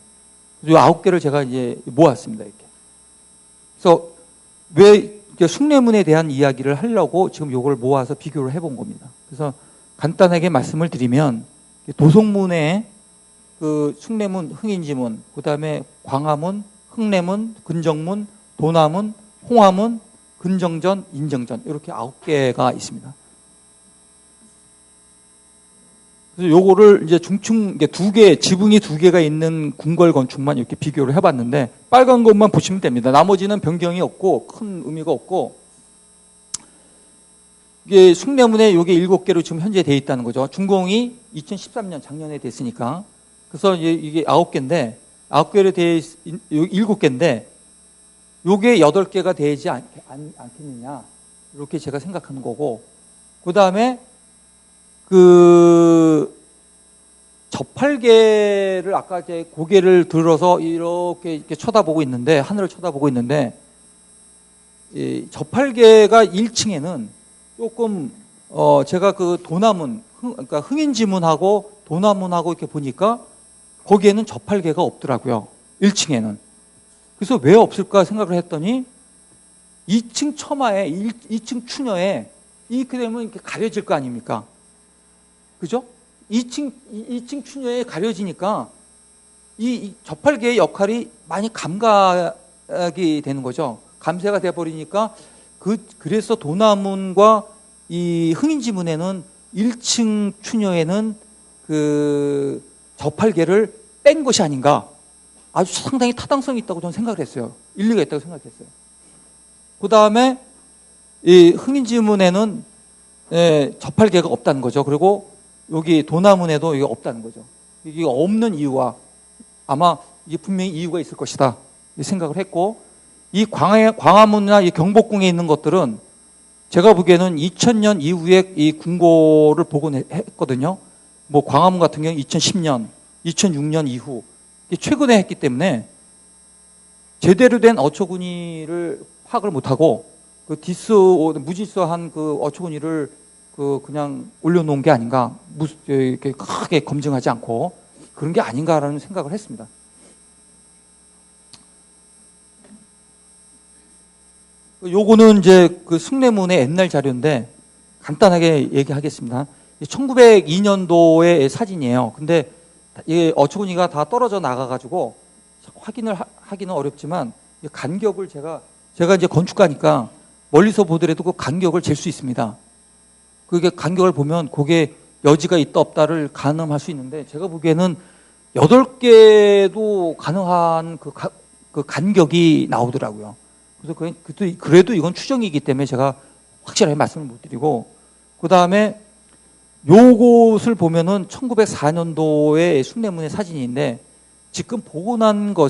이 9개를 제가 이제 모았습니다. 이렇게. 그래서 왜 숭례문에 대한 이야기를 하려고 지금 요걸 모아서 비교를 해본 겁니다. 그래서 간단하게 말씀을 드리면, 도성문에 그 숭례문, 흥인지문, 그 다음에 광화문, 흥례문, 근정문, 도남문, 홍화문, 근정전, 인정전, 이렇게 9개가 있습니다. 그래서 요거를 이제 중층, 지붕이 2개가 있는 궁궐 건축만 이렇게 비교를 해봤는데, 빨간 것만 보시면 됩니다. 나머지는 변경이 없고, 큰 의미가 없고, 이게 숭례문에 요게 7개로 지금 현재 되어 있다는 거죠. 준공이 2013년 작년에 됐으니까. 그래서 이게 9개인데, 9개로 되어 7개인데, 요게 8개가 되지 않겠느냐. 이렇게 제가 생각하는 거고, 그 다음에 저팔계를 아까 제 고개를 들어서 이렇게 쳐다보고 있는데, 하늘을 쳐다보고 있는데, 이 저팔계가 1층에는 조금, 제가 그 도남문, 그러니까 흥인지문하고 도남문하고 이렇게 보니까 거기에는 저팔계가 없더라고요. 1층에는. 그래서 왜 없을까 생각을 했더니 2층 처마에, 2층 추녀에 이렇게 되면 이렇게 가려질 거 아닙니까? 그죠? 2층 추녀에 가려지니까 이 저팔계의 역할이 많이 감각이 되는 거죠. 감쇄가 돼버리니까 그래서 도남문과 이 흥인지문에는 1층 추녀에는 그 저팔계를 뺀 것이 아닌가. 아주 상당히 타당성이 있다고 저는 생각을 했어요. 일리가 있다고 생각했어요. 그 다음에 이 흥인지문에는 저팔계가 없다는 거죠. 그리고 여기 도남문에도 이게 없다는 거죠. 이게 없는 이유가 아마 이게 분명히 이유가 있을 것이다. 생각을 했고, 이 광화문이나 이 경복궁에 있는 것들은 제가 보기에는 2000년 이후에 이 궁고를 복원했거든요. 뭐 광화문 같은 경우는 2010년, 2006년 이후 최근에 했기 때문에 제대로 된 어처구니를 파악을 못하고 그 무질서한 그 어처구니를 그냥 올려놓은 게 아닌가, 이렇게 크게 검증하지 않고 그런 게 아닌가라는 생각을 했습니다. 요거는 이제 그 숭례문의 옛날 자료인데 간단하게 얘기하겠습니다. 1902년도의 사진이에요. 근데 이 어처구니가 다 떨어져 나가가지고 하기는 어렵지만 간격을 제가 이제 건축가니까 멀리서 보더라도 그 간격을 잴 수 있습니다. 그게 간격을 보면 그게 여지가 있다 없다를 가늠할 수 있는데 제가 보기에는 8개도 가능한 그 간격이 나오더라고요. 그래서 그래도 이건 추정이기 때문에 제가 확실하게 말씀을 못 드리고, 그 다음에 요것을 보면은 1904년도에 숭례문의 사진인데 지금 복원한 그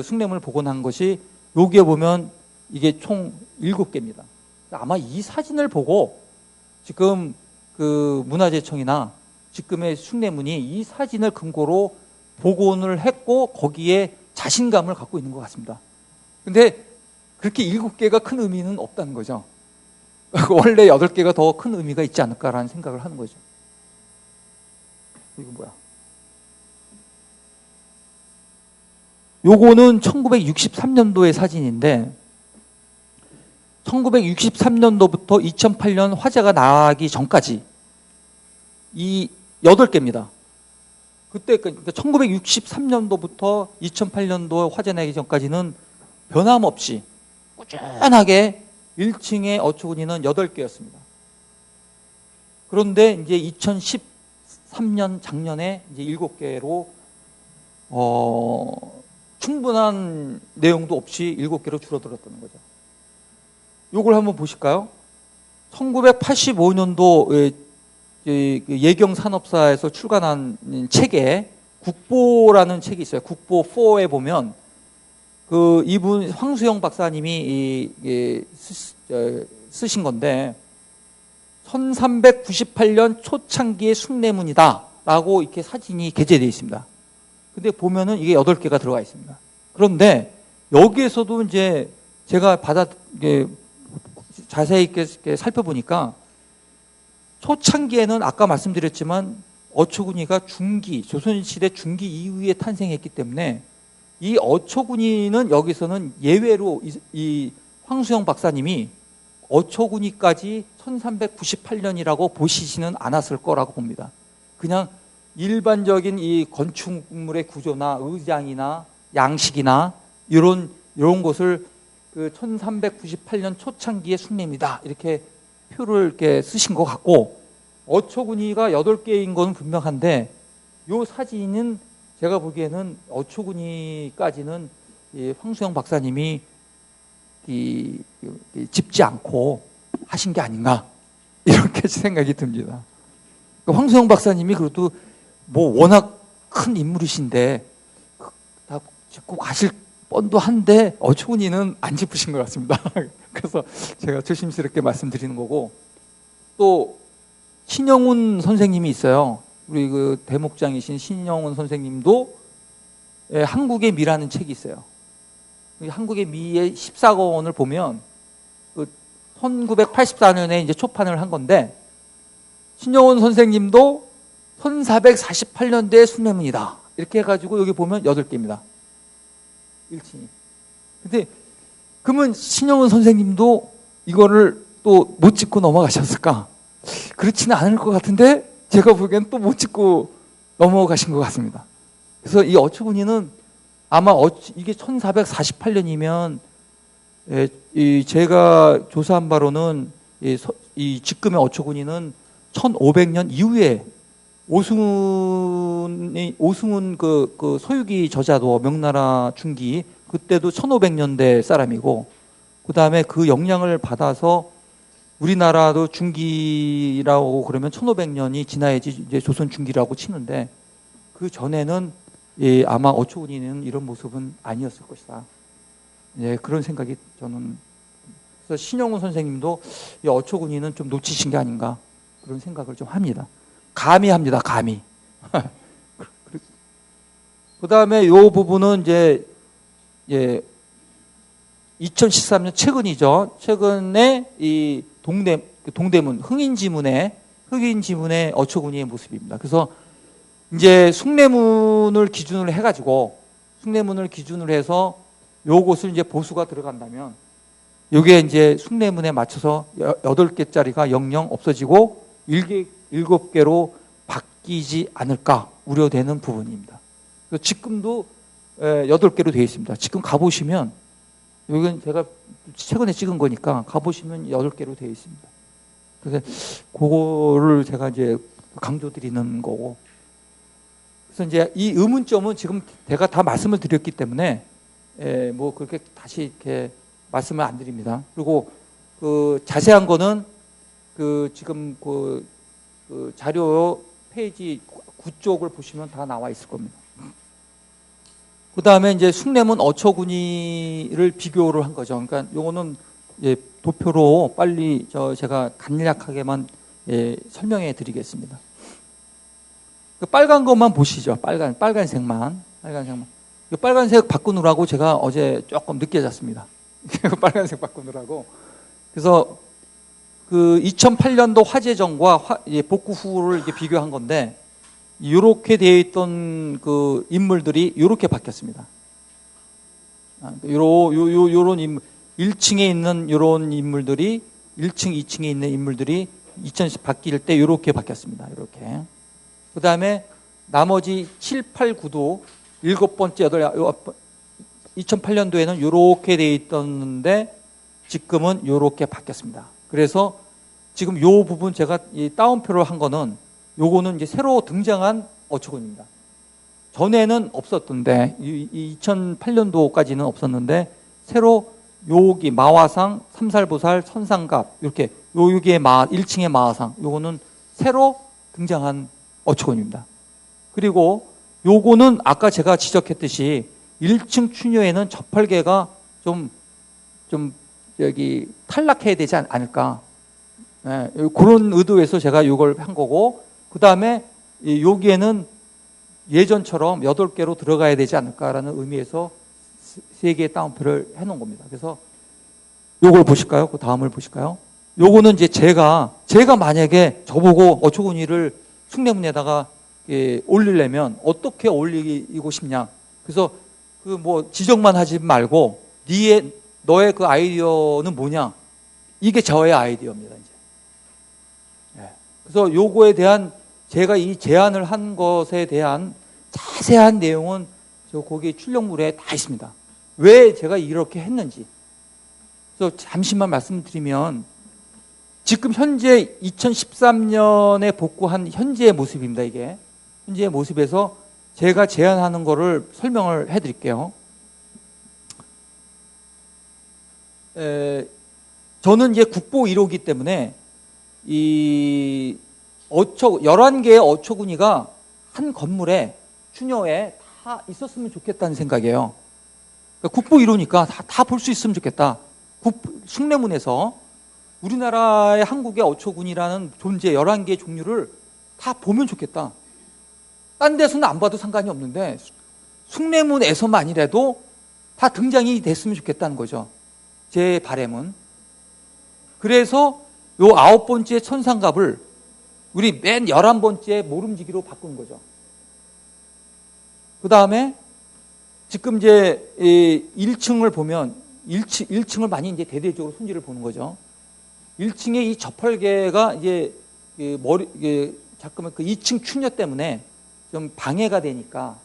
숭례문을 복원한 것이 여기에 보면 이게 총 7개입니다. 아마 이 사진을 보고 지금 그 문화재청이나 지금의 숭례문이 이 사진을 근거로 복원을 했고 거기에 자신감을 갖고 있는 것 같습니다. 근데 그렇게 7개가 큰 의미는 없다는 거죠. 원래 8개가 더 큰 의미가 있지 않을까라는 생각을 하는 거죠. 이거 뭐야? 요거는 1963년도의 사진인데 1963년도부터 2008년 화재가 나기 전까지 이 8개입니다. 그때 그러니까 1963년도부터 2008년도 화재 나기 전까지는 변함없이 꾸준하게 1층의 어처구니는 8개였습니다. 그런데 이제 2013년 작년에 이제 7개로 충분한 내용도 없이 7개로 줄어들었다는 거죠. 요걸 한번 보실까요? 1985년도 예경산업사에서 출간한 책에 국보라는 책이 있어요. 국보 4에 보면 이분 황수영 박사님이 쓰신 건데 1398년 초창기의 숭례문이다라고 이렇게 사진이 게재되어 있습니다. 근데 보면은 이게 8개가 들어가 있습니다. 그런데 여기에서도 이제 제가 자세히 이렇게 살펴보니까 초창기에는 아까 말씀드렸지만 어처구니가 조선시대 중기 이후에 탄생했기 때문에 이 어처구니는 여기서는 예외로 이 황수영 박사님이 어처구니까지 1398년이라고 보시지는 않았을 거라고 봅니다. 그냥 일반적인 이 건축물의 구조나 의장이나 양식이나 이런 것을 그 1398년 초창기의 숭례입니다. 이렇게 표를 이렇게 쓰신 것 같고, 어처구니가 8개인 건 분명한데 이 사진은 제가 보기에는 어처구니까지는 이 황수영 박사님이 짚지 않고 하신 게 아닌가 이렇게 생각이 듭니다. 황수영 박사님이 그래도 뭐 워낙 큰 인물이신데 다 짚고 가실 뻔도 한데 어처구니는 안 짚으신 것 같습니다. 그래서 제가 조심스럽게 말씀드리는 거고, 또 신영훈 선생님이 있어요. 우리 그 대목장이신 신영훈 선생님도 한국의 미라는 책이 있어요. 한국의 미의 14권을 보면 1984년에 이제 초판을 한 건데, 신영훈 선생님도 1448년대의 숭례문이다 이렇게 해가지고 여기 보면 8개입니다. 1층이. 근데 그러면 신영훈 선생님도 이거를 또 못 짚고 넘어가셨을까? 그렇지는 않을 것 같은데 제가 보기엔 또 못 짚고 넘어가신 것 같습니다. 그래서 이 어처구니는 아마 이게 1448년이면 제가 조사한 바로는 이 지금의 어처구니는 1500년 이후에 오승훈 그 소유기 저자도 명나라 중기 그때도 1500년대 사람이고, 그 다음에 그 영향을 받아서 우리나라도 중기라고 그러면 1500년이 지나야지 이제 조선 중기라고 치는데, 그 전에는 아마 어초군이는 이런 모습은 아니었을 것이다. 예, 그런 생각이 저는. 그래서 신영훈 선생님도 이 어초군이는 좀 놓치신 게 아닌가 그런 생각을 좀 합니다. 감히 합니다. 감히. 그 다음에 요 부분은 이제 2013년 최근이죠. 최근에 이 동대문 흑인지문의 어초군이의 모습입니다. 그래서 이제 숭례문을 기준으로 해가지고 숭례문을 기준으로 해서 요곳을 이제 보수가 들어간다면 요게 이제 숭례문에 맞춰서 8개짜리가 영영 없어지고 7개로 바뀌지 않을까 우려되는 부분입니다. 그래서 지금도 8개로 되어 있습니다. 지금 가보시면 여기는 제가 최근에 찍은 거니까 가보시면 8개로 되어 있습니다. 그래서 그거를 제가 이제 강조드리는 거고. 그래서 이제 이 의문점은 지금 제가 다 말씀을 드렸기 때문에 뭐 그렇게 다시 이렇게 말씀을 안 드립니다. 그리고 그 자세한 거는 그 지금 그 자료 페이지 9쪽을 보시면 다 나와 있을 겁니다. 그 다음에 이제 숭례문 어초군이를 비교를 한 거죠. 그러니까 요거는 도표로 빨리 제가 간략하게만 설명해 드리겠습니다. 그 빨간 것만 보시죠. 빨간색만. 이 빨간색 바꾸느라고 제가 어제 조금 늦게 잤습니다. 빨간색 바꾸느라고. 그래서 그 2008년도 화재전과 복구 후를 이렇게 비교한 건데, 이렇게 되어 있던 그 인물들이 이렇게 바뀌었습니다. 요런 인물, 1층에 있는 요런 인물들이 1층, 2층에 있는 인물들이 2010 바뀔 때 이렇게 바뀌었습니다. 이렇게. 그 다음에 나머지 7, 8, 9도 7번째, 2008년도에는 이렇게 되어 있었는데 지금은 이렇게 바뀌었습니다. 그래서 지금 요 부분 제가 이 다운표를 한 거는 요거는 이제 새로 등장한 어초군입니다. 전에는 없었던데 2008년도까지는 없었는데 새로 여기 마화상, 삼살보살, 천상갑 이렇게 여기에 1층의 마화상 요거는 새로 등장한 어초군입니다. 그리고 요거는 아까 제가 지적했듯이 1층 추녀에는 저팔계가 좀 여기 탈락해야 되지 않을까. 네, 그런 의도에서 제가 이걸 한 거고, 그 다음에 여기에는 예전처럼 8개로 들어가야 되지 않을까라는 의미에서 3개의 다운표를 해놓은 겁니다. 그래서 요걸 보실까요? 그 다음을 보실까요? 요거는 이제 제가 만약에 저보고 어초군이를 숭례문에다가 올리려면 어떻게 올리고 싶냐. 그래서 그 뭐 지적만 하지 말고 너의 그 아이디어는 뭐냐. 이게 저의 아이디어입니다, 이제. 네. 그래서 요거에 대한 제가 이 제안을 한 것에 대한 자세한 내용은 저 거기 출력물에 다 있습니다. 왜 제가 이렇게 했는지. 그래서 잠시만 말씀드리면 지금 현재 2013년에 복구한 현재의 모습입니다, 이게. 현재의 모습에서 제가 제안하는 거를 설명을 해 드릴게요. 저는 이제 국보 1호기 때문에 이 11개의 어초군이가 한 건물에 추녀에 다 있었으면 좋겠다는 생각이에요. 그러니까 국보 1호니까 다 볼 수 있으면 좋겠다. 숭례문에서 우리나라의 한국의 어초군이라는 존재 11개의 종류를 다 보면 좋겠다. 딴 데서는 안 봐도 상관이 없는데 숭례문에서만이라도 다 등장이 됐으면 좋겠다는 거죠. 제 바람은. 그래서 요 9번째 천상갑을 우리 맨 11번째 모름지기로 바꾸는 거죠. 그 다음에 지금 이제 1층을 보면 1층을 많이 이제 대대적으로 손질을 보는 거죠. 1층에 이 저펄개가 이제 잠깐만 그 2층 추녀 때문에 좀 방해가 되니까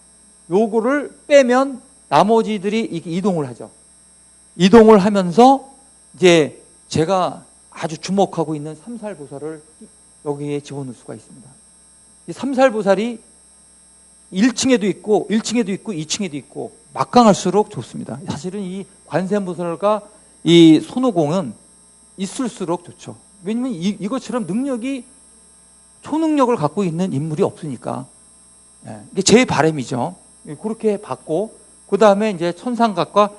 요거를 빼면 나머지들이 이동을 하죠. 이동을 하면서 이제 제가 아주 주목하고 있는 삼살보살을 여기에 집어넣을 수가 있습니다. 이 삼살보살이 1층에도 있고 2층에도 있고 막강할수록 좋습니다. 사실은 이 관세음보살과 이 손오공은 있을수록 좋죠. 왜냐면 이것처럼 능력이 초능력을 갖고 있는 인물이 없으니까. 이게 제 바람이죠. 그렇게 봤고, 그 다음에 이제 천상각과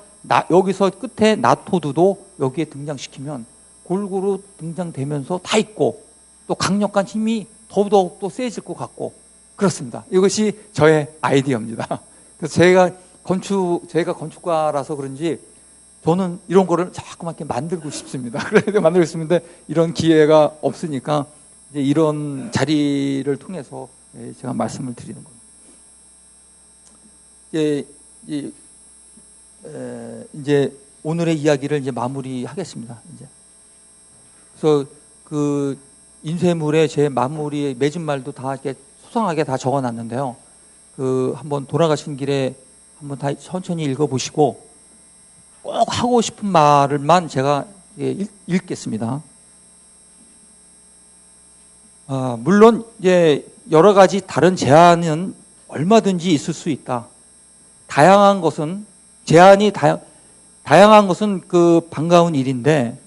여기서 끝에 나토드도 여기에 등장시키면 골고루 등장되면서 다 있고, 또 강력한 힘이 더더욱 또 세질 것 같고, 그렇습니다. 이것이 저의 아이디어입니다. 그래서 제가 건축가라서 그런지 저는 이런 거를 자꾸만 이렇게 만들고 싶습니다. 그래서 만들고 싶은데 이런 기회가 없으니까 이제 이런 자리를 통해서 제가 말씀을 드리는 겁니다. 이제 오늘의 이야기를 이제 마무리하겠습니다. 이제 그래서 그 인쇄물에 제 마무리 맺은 말도 다 이렇게 소상하게 다 적어놨는데요. 그 한번 돌아가신 길에 한번 다 천천히 읽어보시고 꼭 하고 싶은 말을만 제가 읽겠습니다. 물론 이제 여러 가지 다른 제안은 얼마든지 있을 수 있다. 다양한 것은 다양한 것은 그 반가운 일인데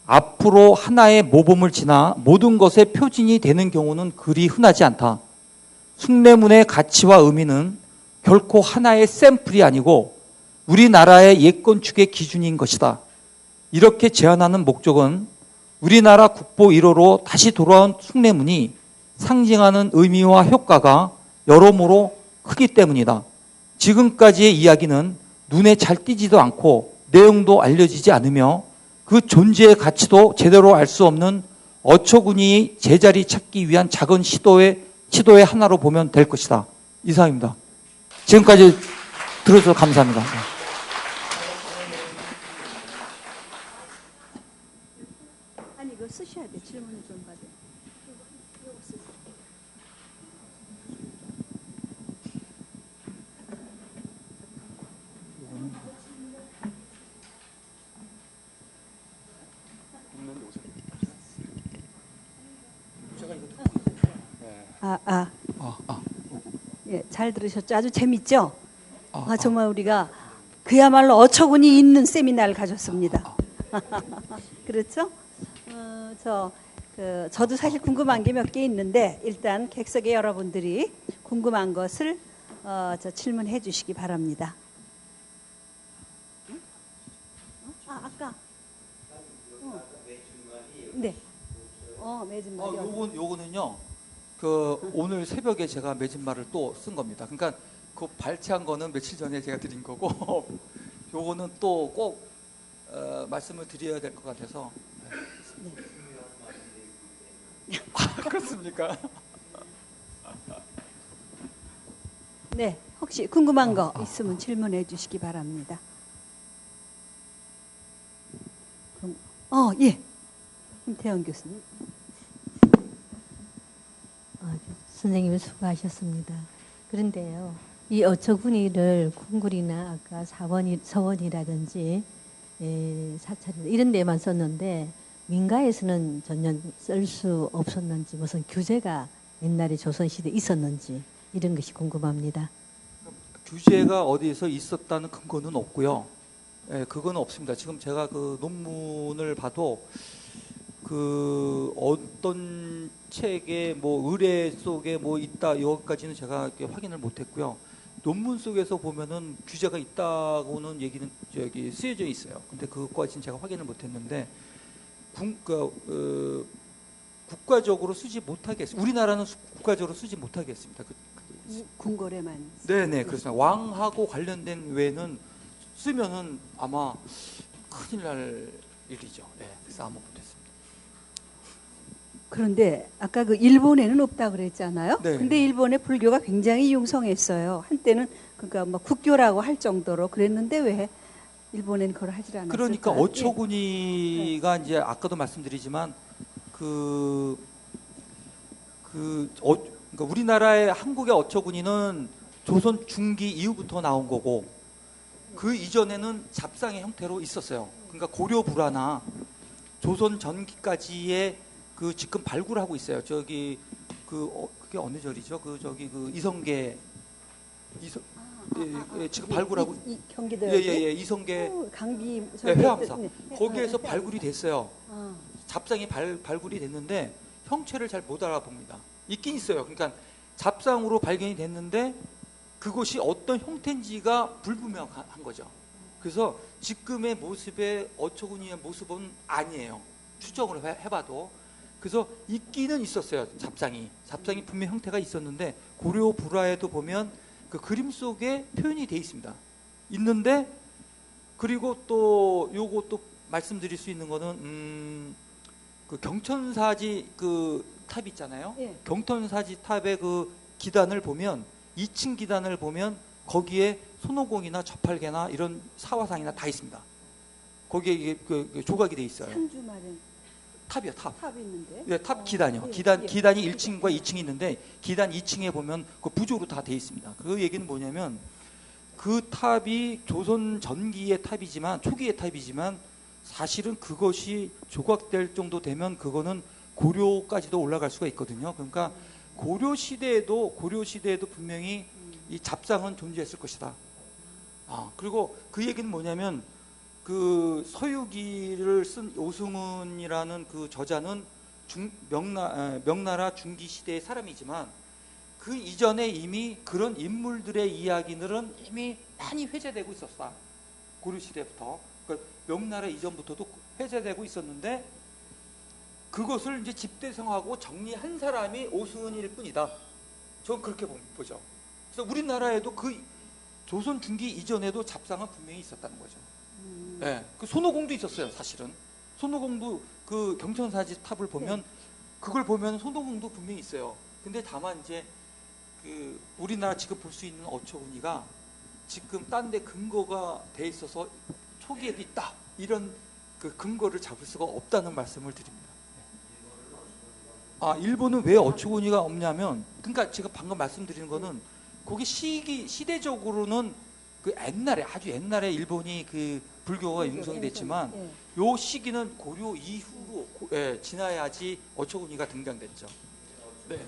앞으로 하나의 모범을 지나 모든 것의 표준이 되는 경우는 그리 흔하지 않다. 숭례문의 가치와 의미는 결코 하나의 샘플이 아니고 우리나라의 옛건축의 기준인 것이다. 이렇게 제안하는 목적은 우리나라 국보 1호로 다시 돌아온 숭례문이 상징하는 의미와 효과가 여러모로 크기 때문이다. 지금까지의 이야기는 눈에 잘 띄지도 않고 내용도 알려지지 않으며 그 존재의 가치도 제대로 알 수 없는 어처구니 제자리 찾기 위한 작은 시도의 하나로 보면 될 것이다. 이상입니다. 지금까지 들어주셔서 감사합니다. 아니 이거 쓰셔야 돼. 질문을 좀 받아. 예, 잘 들으셨죠? 아주 재밌죠? 정말 우리가 그야말로 어처구니 있는 세미나를 가졌습니다. 그렇죠? 저도 사실 궁금한 게 몇 개 있는데 일단 객석의 여러분들이 궁금한 것을 질문해 주시기 바랍니다. 아까 네. 맺은 말이 요거는요. 그 오늘 새벽에 제가 맺은 말을 또 쓴 겁니다. 그러니까 그 발췌한 거는 며칠 전에 제가 드린 거고 요거는 또 꼭 말씀을 드려야 될 것 같아서. 네. 그렇습니까? 네, 혹시 궁금한 거 있으면 질문해 주시기 바랍니다. 예. 김태현 교수님. 선생님 수고하셨습니다. 그런데요, 이 어처구니를 궁굴이나 아까 서원이라든지 사찰 이런 데만 썼는데 민가에서는 전혀 쓸 수 없었는지 무슨 규제가 옛날에 조선시대에 있었는지 이런 것이 궁금합니다. 규제가 어디에서 있었다는 근거는 없고요. 그건 없습니다. 지금 제가 그 논문을 봐도 그 어떤 책에 뭐 의뢰 속에 뭐 있다 이것까지는 제가 이렇게 확인을 못했고요. 논문 속에서 보면은 규제가 있다고는 얘기는 저기 쓰여져 있어요. 근데 그것까지는 제가 확인을 못했는데 국가적으로 쓰지 못하겠습니다. 우리나라는 국가적으로 쓰지 못하겠습니다. 궁궐에만. 네네 그렇습니다. 왕하고 관련된 외에는 쓰면은 아마 큰일 날 일이죠. 네, 그래서 아마 못했습니다. 그런데 아까 그 일본에는 없다 그랬잖아요. 네. 근데 일본의 불교가 굉장히 융성했어요. 한때는 그러니까 뭐 국교라고 할 정도로 그랬는데 왜 일본에는 그걸 하질 않았을까요? 그러니까 어처구니가 이제 아까도 말씀드리지만 그러니까 우리나라의 한국의 어처구니는 조선 중기 이후부터 나온 거고 그 이전에는 잡상의 형태로 있었어요. 그러니까 고려 불화나 조선 전기까지의 그 지금 발굴하고 있어요. 저기 그게 어느 절이죠? 그 이성계 지금 발굴하고 경기도 이성계 강비 회암사 거기에서 발굴이 됐어요. 잡상이 발굴이 됐는데 형체를 잘 못 알아봅니다. 있긴 있어요. 그러니까 잡상으로 발견이 됐는데 그것이 어떤 형태인지가 불분명한 거죠. 그래서 지금의 모습의 어처구니의 모습은 아니에요. 추정을 해봐도. 그래서 있기는 있었어요. 잡상이 분명 형태가 있었는데 고려 불화에도 보면 그 그림 속에 표현이 돼 있습니다. 있는데 그리고 또 요거 또 말씀드릴 수 있는 거는 그 경천사지 그 탑 있잖아요. 예. 경천사지 탑의 그 기단을 보면 2층 기단을 보면 거기에 손오공이나 저팔계나 이런 사화상이나 다 있습니다. 거기에 이게 그 조각이 돼 있어요. 상주 마련 탑이요, 탑. 탑 있는데. 네, 탑 기단이요. 예, 기단이 1층과 2층이 있는데 기단 2층에 보면 그 부조로 다 돼 있습니다. 그 얘기는 뭐냐면 그 탑이 조선 전기의 탑이지만 초기의 탑이지만 사실은 그것이 조각될 정도 되면 그거는 고려까지도 올라갈 수가 있거든요. 그러니까 고려 시대에도 분명히 이 잡상은 존재했을 것이다. 그리고 그 얘기는 뭐냐면 그 서유기를 쓴 오승훈이라는 그 저자는 명나라 중기 시대의 사람이지만 그 이전에 이미 그런 인물들의 이야기들은 이미 많이 회자되고 있었다. 고려 시대부터. 그러니까 명나라 이전부터도 회자되고 있었는데 그것을 이제 집대성하고 정리한 사람이 오승훈일 뿐이다. 저는 그렇게 보죠. 그래서 우리나라에도 그 조선 중기 이전에도 잡상은 분명히 있었다는 거죠. 네, 그 손오공도 있었어요, 사실은. 손오공도 그 경천사지 탑을 보면 그걸 보면 손오공도 분명히 있어요. 근데 다만 이제 그 우리나라 지금 볼 수 있는 어처구니가 지금 딴 데 근거가 돼 있어서 초기에도 있다. 이런 그 근거를 잡을 수가 없다는 말씀을 드립니다. 일본은 왜 어처구니가 없냐면, 그러니까 제가 방금 말씀드리는 거는 거기 시대적으로는 그 아주 옛날에 일본이 그 불교가 융성이 됐지만 요 시기는 고려 이후로 지나야지 어처구니가 등장됐죠. 네.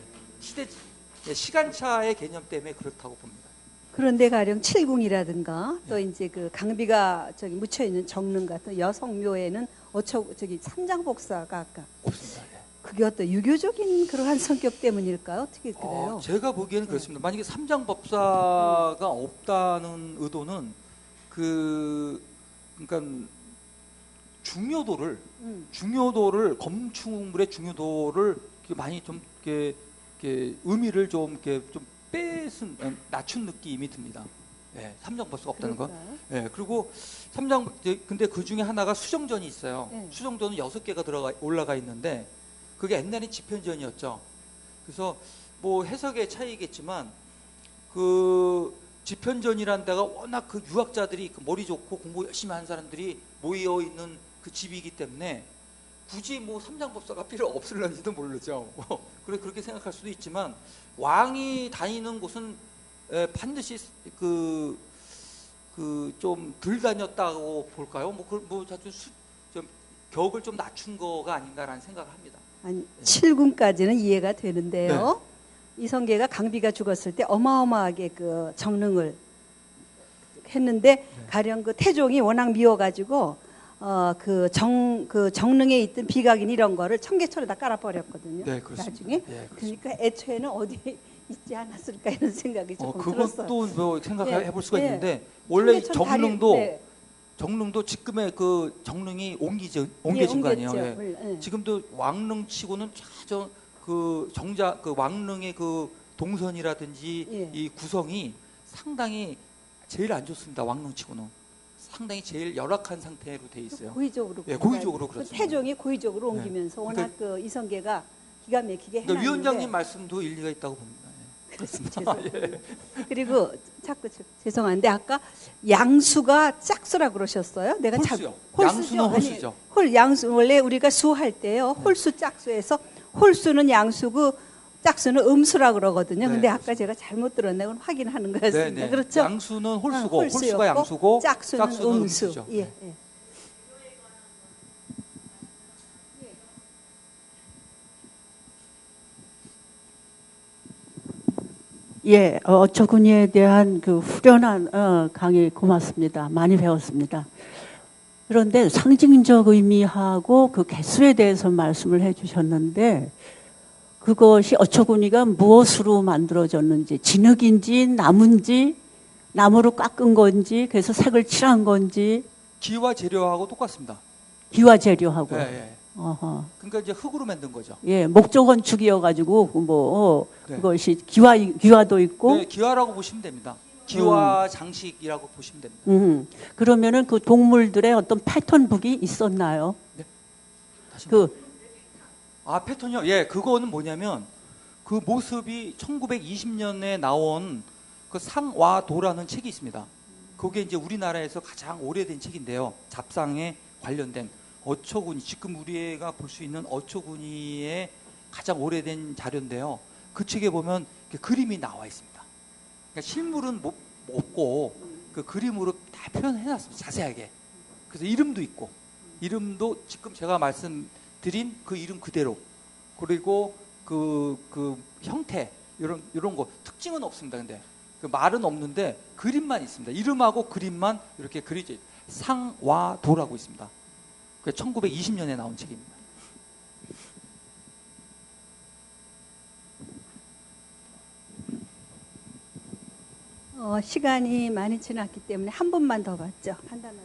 시간차의 개념 때문에 그렇다고 봅니다. 그런데 가령 칠궁이라든가 또 이제 그 강비가 저기 묻혀 있는 정릉 같은 여성묘에는 삼장법사가 아까 없습니다. 그게 어떤 유교적인 그러한 성격 때문일까요? 어떻게 그래요? 제가 보기에는 그렇습니다. 만약에 삼장법사가 없다는 의도는 그러니까 중요도를 검충물의 중요도를 많이 좀 이렇게 의미를 좀 낮춘 느낌이 듭니다. 네, 삼장법사가 없다는 건. 네, 그리고 근데 그 중에 하나가 수정전이 있어요. 네. 수정전은 6개가 올라가 있는데 그게 옛날에 지편전이었죠. 그래서 뭐 해석의 차이겠지만 그 지편전이라는 데가 워낙 그 유학자들이 그 머리 좋고 공부 열심히 하는 사람들이 모여 있는 그 집이기 때문에 굳이 뭐 삼장법사가 필요 없을런지도 모르죠. 그렇게 생각할 수도 있지만 왕이 다니는 곳은 반드시 좀 덜 다녔다고 볼까요? 좀 격을 좀 낮춘 거가 아닌가라는 생각을 합니다. 아니, 칠궁까지는 이해가 되는데요. 네. 이성계가 강비가 죽었을 때 어마어마하게 그 정릉을 했는데 네. 가령 그 태종이 워낙 미워가지고 그 정릉에 있던 비각인 이런 거를 청계천에다 깔아버렸거든요. 네, 그렇습니다. 나중에. 네, 그러니까 애초에는 어디에 있지 않았을까 이런 생각이 조금 들었어요. 그것도 뭐 생각해볼 수가 네. 있는데 원래 정릉도 네. 정릉도 지금의 그 정릉이 옮겨진 거 아니에요. 네. 지금도 왕릉치고는 그 정자 그 왕릉의 그 동선이라든지 이 구성이 상당히 제일 안 좋습니다. 왕릉치고는 상당히 제일 열악한 상태로 돼 있어요. 고의적으로. 고의적으로 그렇습니다. 태종이 고의적으로 옮기면서 워낙 그 이성계가 기가 막히게 해놨는데. 위원장님 말씀도 일리가 있다고 봅니다. 그렇습니다. 그리고 자꾸 죄송한데 아까 양수가 짝수라 그러셨어요? 내가 홀수요. 양수는 홀수죠. 양수 원래 우리가 수할 때요. 홀수 짝수에서 홀수는 양수고 짝수는 음수라 그러거든요. 근데 아까 제가 잘못 들었네. 그건 확인하는 거였습니다. 그렇죠? 양수는 홀수고 홀수가 양수고 짝수는 음수. 음수죠. 예. 예, 어처구니에 대한 그 후련한 강의 고맙습니다. 많이 배웠습니다. 그런데 상징적 의미하고 그 개수에 대해서 말씀을 해주셨는데 그것이 어처구니가 무엇으로 만들어졌는지, 진흙인지 나무인지 나무로 깎은 건지 그래서 색을 칠한 건지 기와 재료하고 똑같습니다. 기와 재료하고. 예, 예. 어허. 그러니까 이제 흙으로 만든 거죠. 예, 목조 건축이어가지고 네. 그것이 기와도 있고. 네, 기와라고 보시면 됩니다. 기와 장식이라고 보시면 됩니다. 그러면은 그 동물들의 어떤 패턴북이 있었나요? 다시 패턴이요? 예, 그거는 뭐냐면 그 모습이 1920년에 나온 그 상와도라는 책이 있습니다. 그게 이제 우리나라에서 가장 오래된 책인데요. 잡상에 관련된 어처구니, 지금 우리가 볼 수 있는 어처구니의 가장 오래된 자료인데요. 그 책에 보면 그림이 나와 있습니다. 그러니까 실물은 없고 그 그림으로 다 표현해놨습니다. 자세하게. 그래서 이름도 있고, 이름도 지금 제가 말씀드린 그 이름 그대로. 그리고 그 형태 이런 거 특징은 없습니다. 근데 그 말은 없는데 그림만 있습니다. 이름하고 그림만 이렇게 그려져 상와도라고 있습니다. 그 1920년에 나온 책입니다. 시간이 많이 지났기 때문에 한 번만 더 봤죠. 간단하게.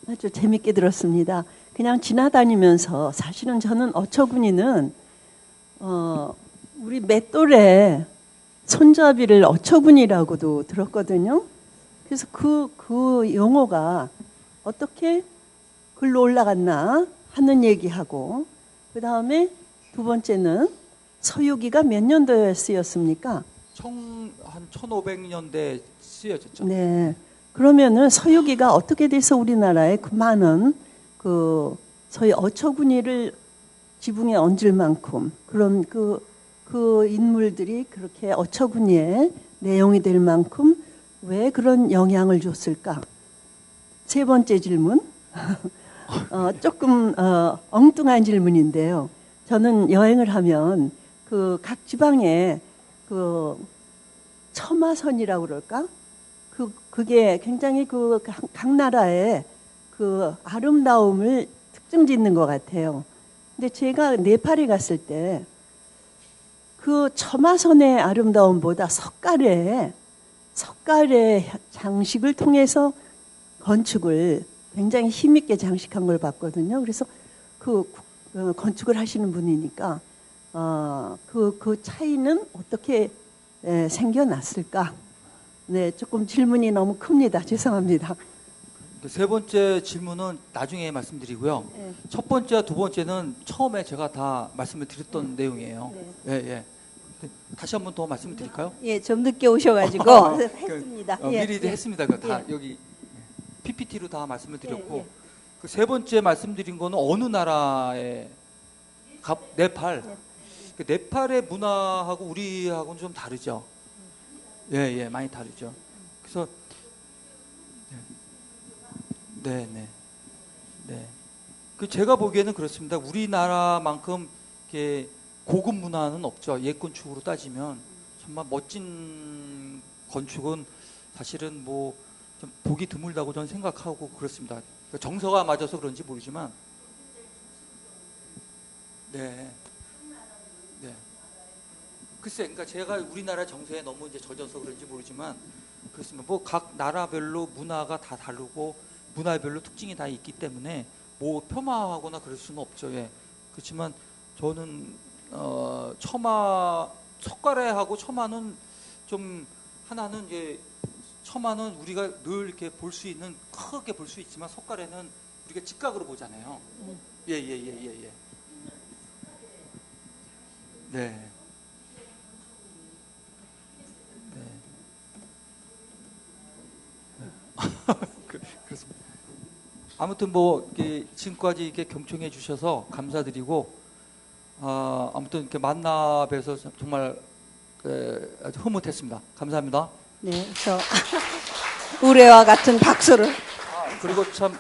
아주 재밌게 들었습니다. 그냥 지나다니면서 사실은 저는 어처구니는 우리 맷돌에 손잡이를 어처구니라고도 들었거든요. 그래서 그 용어가 어떻게 글로 올라갔나 하는 얘기하고, 그 다음에 두 번째는 서유기가 몇 년도에 쓰였습니까? 한 1500년대 쓰여졌죠. 네. 그러면은 서유기가 어떻게 돼서 우리나라에 그 많은 그 소위 어처구니를 지붕에 얹을 만큼 그런 그 인물들이 그렇게 어처구니에 내용이 될 만큼 왜 그런 영향을 줬을까? 세 번째 질문. 조금 엉뚱한 질문인데요. 저는 여행을 하면 그 각 지방에 그 처마선이라고 그럴까? 그게 굉장히 각 나라의 그 아름다움을 특징 짓는 것 같아요. 근데 제가 네팔에 갔을 때 그 처마선의 아름다움보다 석가래의 장식을 통해서 건축을 굉장히 힘있게 장식한 걸 봤거든요. 그래서 건축을 하시는 분이니까 그 차이는 어떻게 생겨났을까? 네, 조금 질문이 너무 큽니다. 죄송합니다. 세 번째 질문은 나중에 말씀드리고요. 네. 첫 번째와 두 번째는 처음에 제가 다 말씀을 드렸던 내용이에요. 네. 예. 다시 한 번 더 말씀을 드릴까요? 예, 좀 늦게 오셔가지고 했습니다. 미리 했습니다. 다 예. 여기 PPT로 다 말씀을 드렸고, 예. 그 세 번째 말씀드린 거는 어느 나라의 네팔. 그 네팔의 문화하고 우리하고는 좀 다르죠. 예, 많이 다르죠. 그래서 네. 그 제가 보기에는 그렇습니다. 우리나라만큼 이렇게 고급 문화는 없죠. 옛 건축으로 따지면 정말 멋진 건축은 사실은 뭐 좀 보기 드물다고 저는 생각하고 그렇습니다. 정서가 맞아서 그런지 모르지만, 네. 글쎄, 그러니까 제가 우리나라 정서에 너무 이제 젖어서 그런지 모르지만 그렇습니다. 뭐 각 나라별로 문화가 다 다르고 문화별로 특징이 다 있기 때문에 뭐 폄하하거나 그럴 수는 없죠. 예. 그렇지만 저는 석가래하고 처마는 좀 하나는 이제 처마는 우리가 늘 이렇게 볼 수 있는 크게 볼 수 있지만 석가래는 우리가 직각으로 보잖아요. 예. 네. 그렇습니다. 아무튼 뭐 이렇게 지금까지 이렇게 경청해 주셔서 감사드리고, 아무튼 이렇게 만나 뵈서 정말 아주 흐뭇했습니다. 감사합니다. 네, 저 우레와 같은 박수를. 그리고 참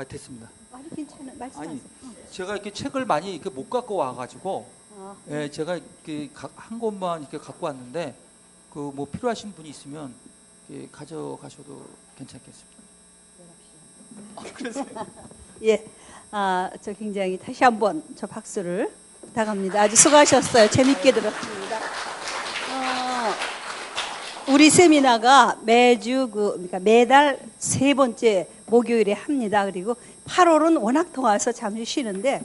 됐습니다. 아니 괜찮아, 말씀하세요. 아니, 제가 이렇게 책을 많이 이렇게 못 갖고 와가지고, 예, 제가 이렇게 한 권만 이렇게 갖고 왔는데, 그 뭐 필요하신 분이 있으면 이렇게 가져가셔도 괜찮겠습니다. 예, 저 굉장히 다시 한번 저 박수를 부탁합니다. 아주 수고하셨어요. 재밌게 들었습니다. 우리 세미나가 그러니까 매달 3번째 목요일에 합니다. 그리고 8월은 워낙 더워서 잠시 쉬는데,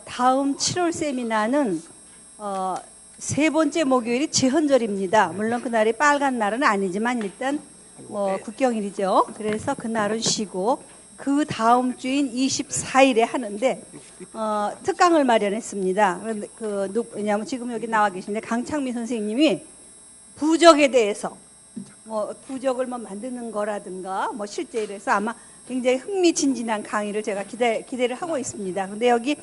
다음 7월 세미나는, 3번째 목요일이 제헌절입니다. 물론 그날이 빨간 날은 아니지만 일단, 국경일이죠. 그래서 그날은 쉬고, 그 다음 주인 24일에 하는데, 특강을 마련했습니다. 그런데 왜냐하면 지금 여기 나와 계신데 강창민 선생님이 부적에 대해서 부적을 만드는 거라든가 실제 이래서 아마 굉장히 흥미진진한 강의를 제가 기대를 하고 있습니다. 그런데 여기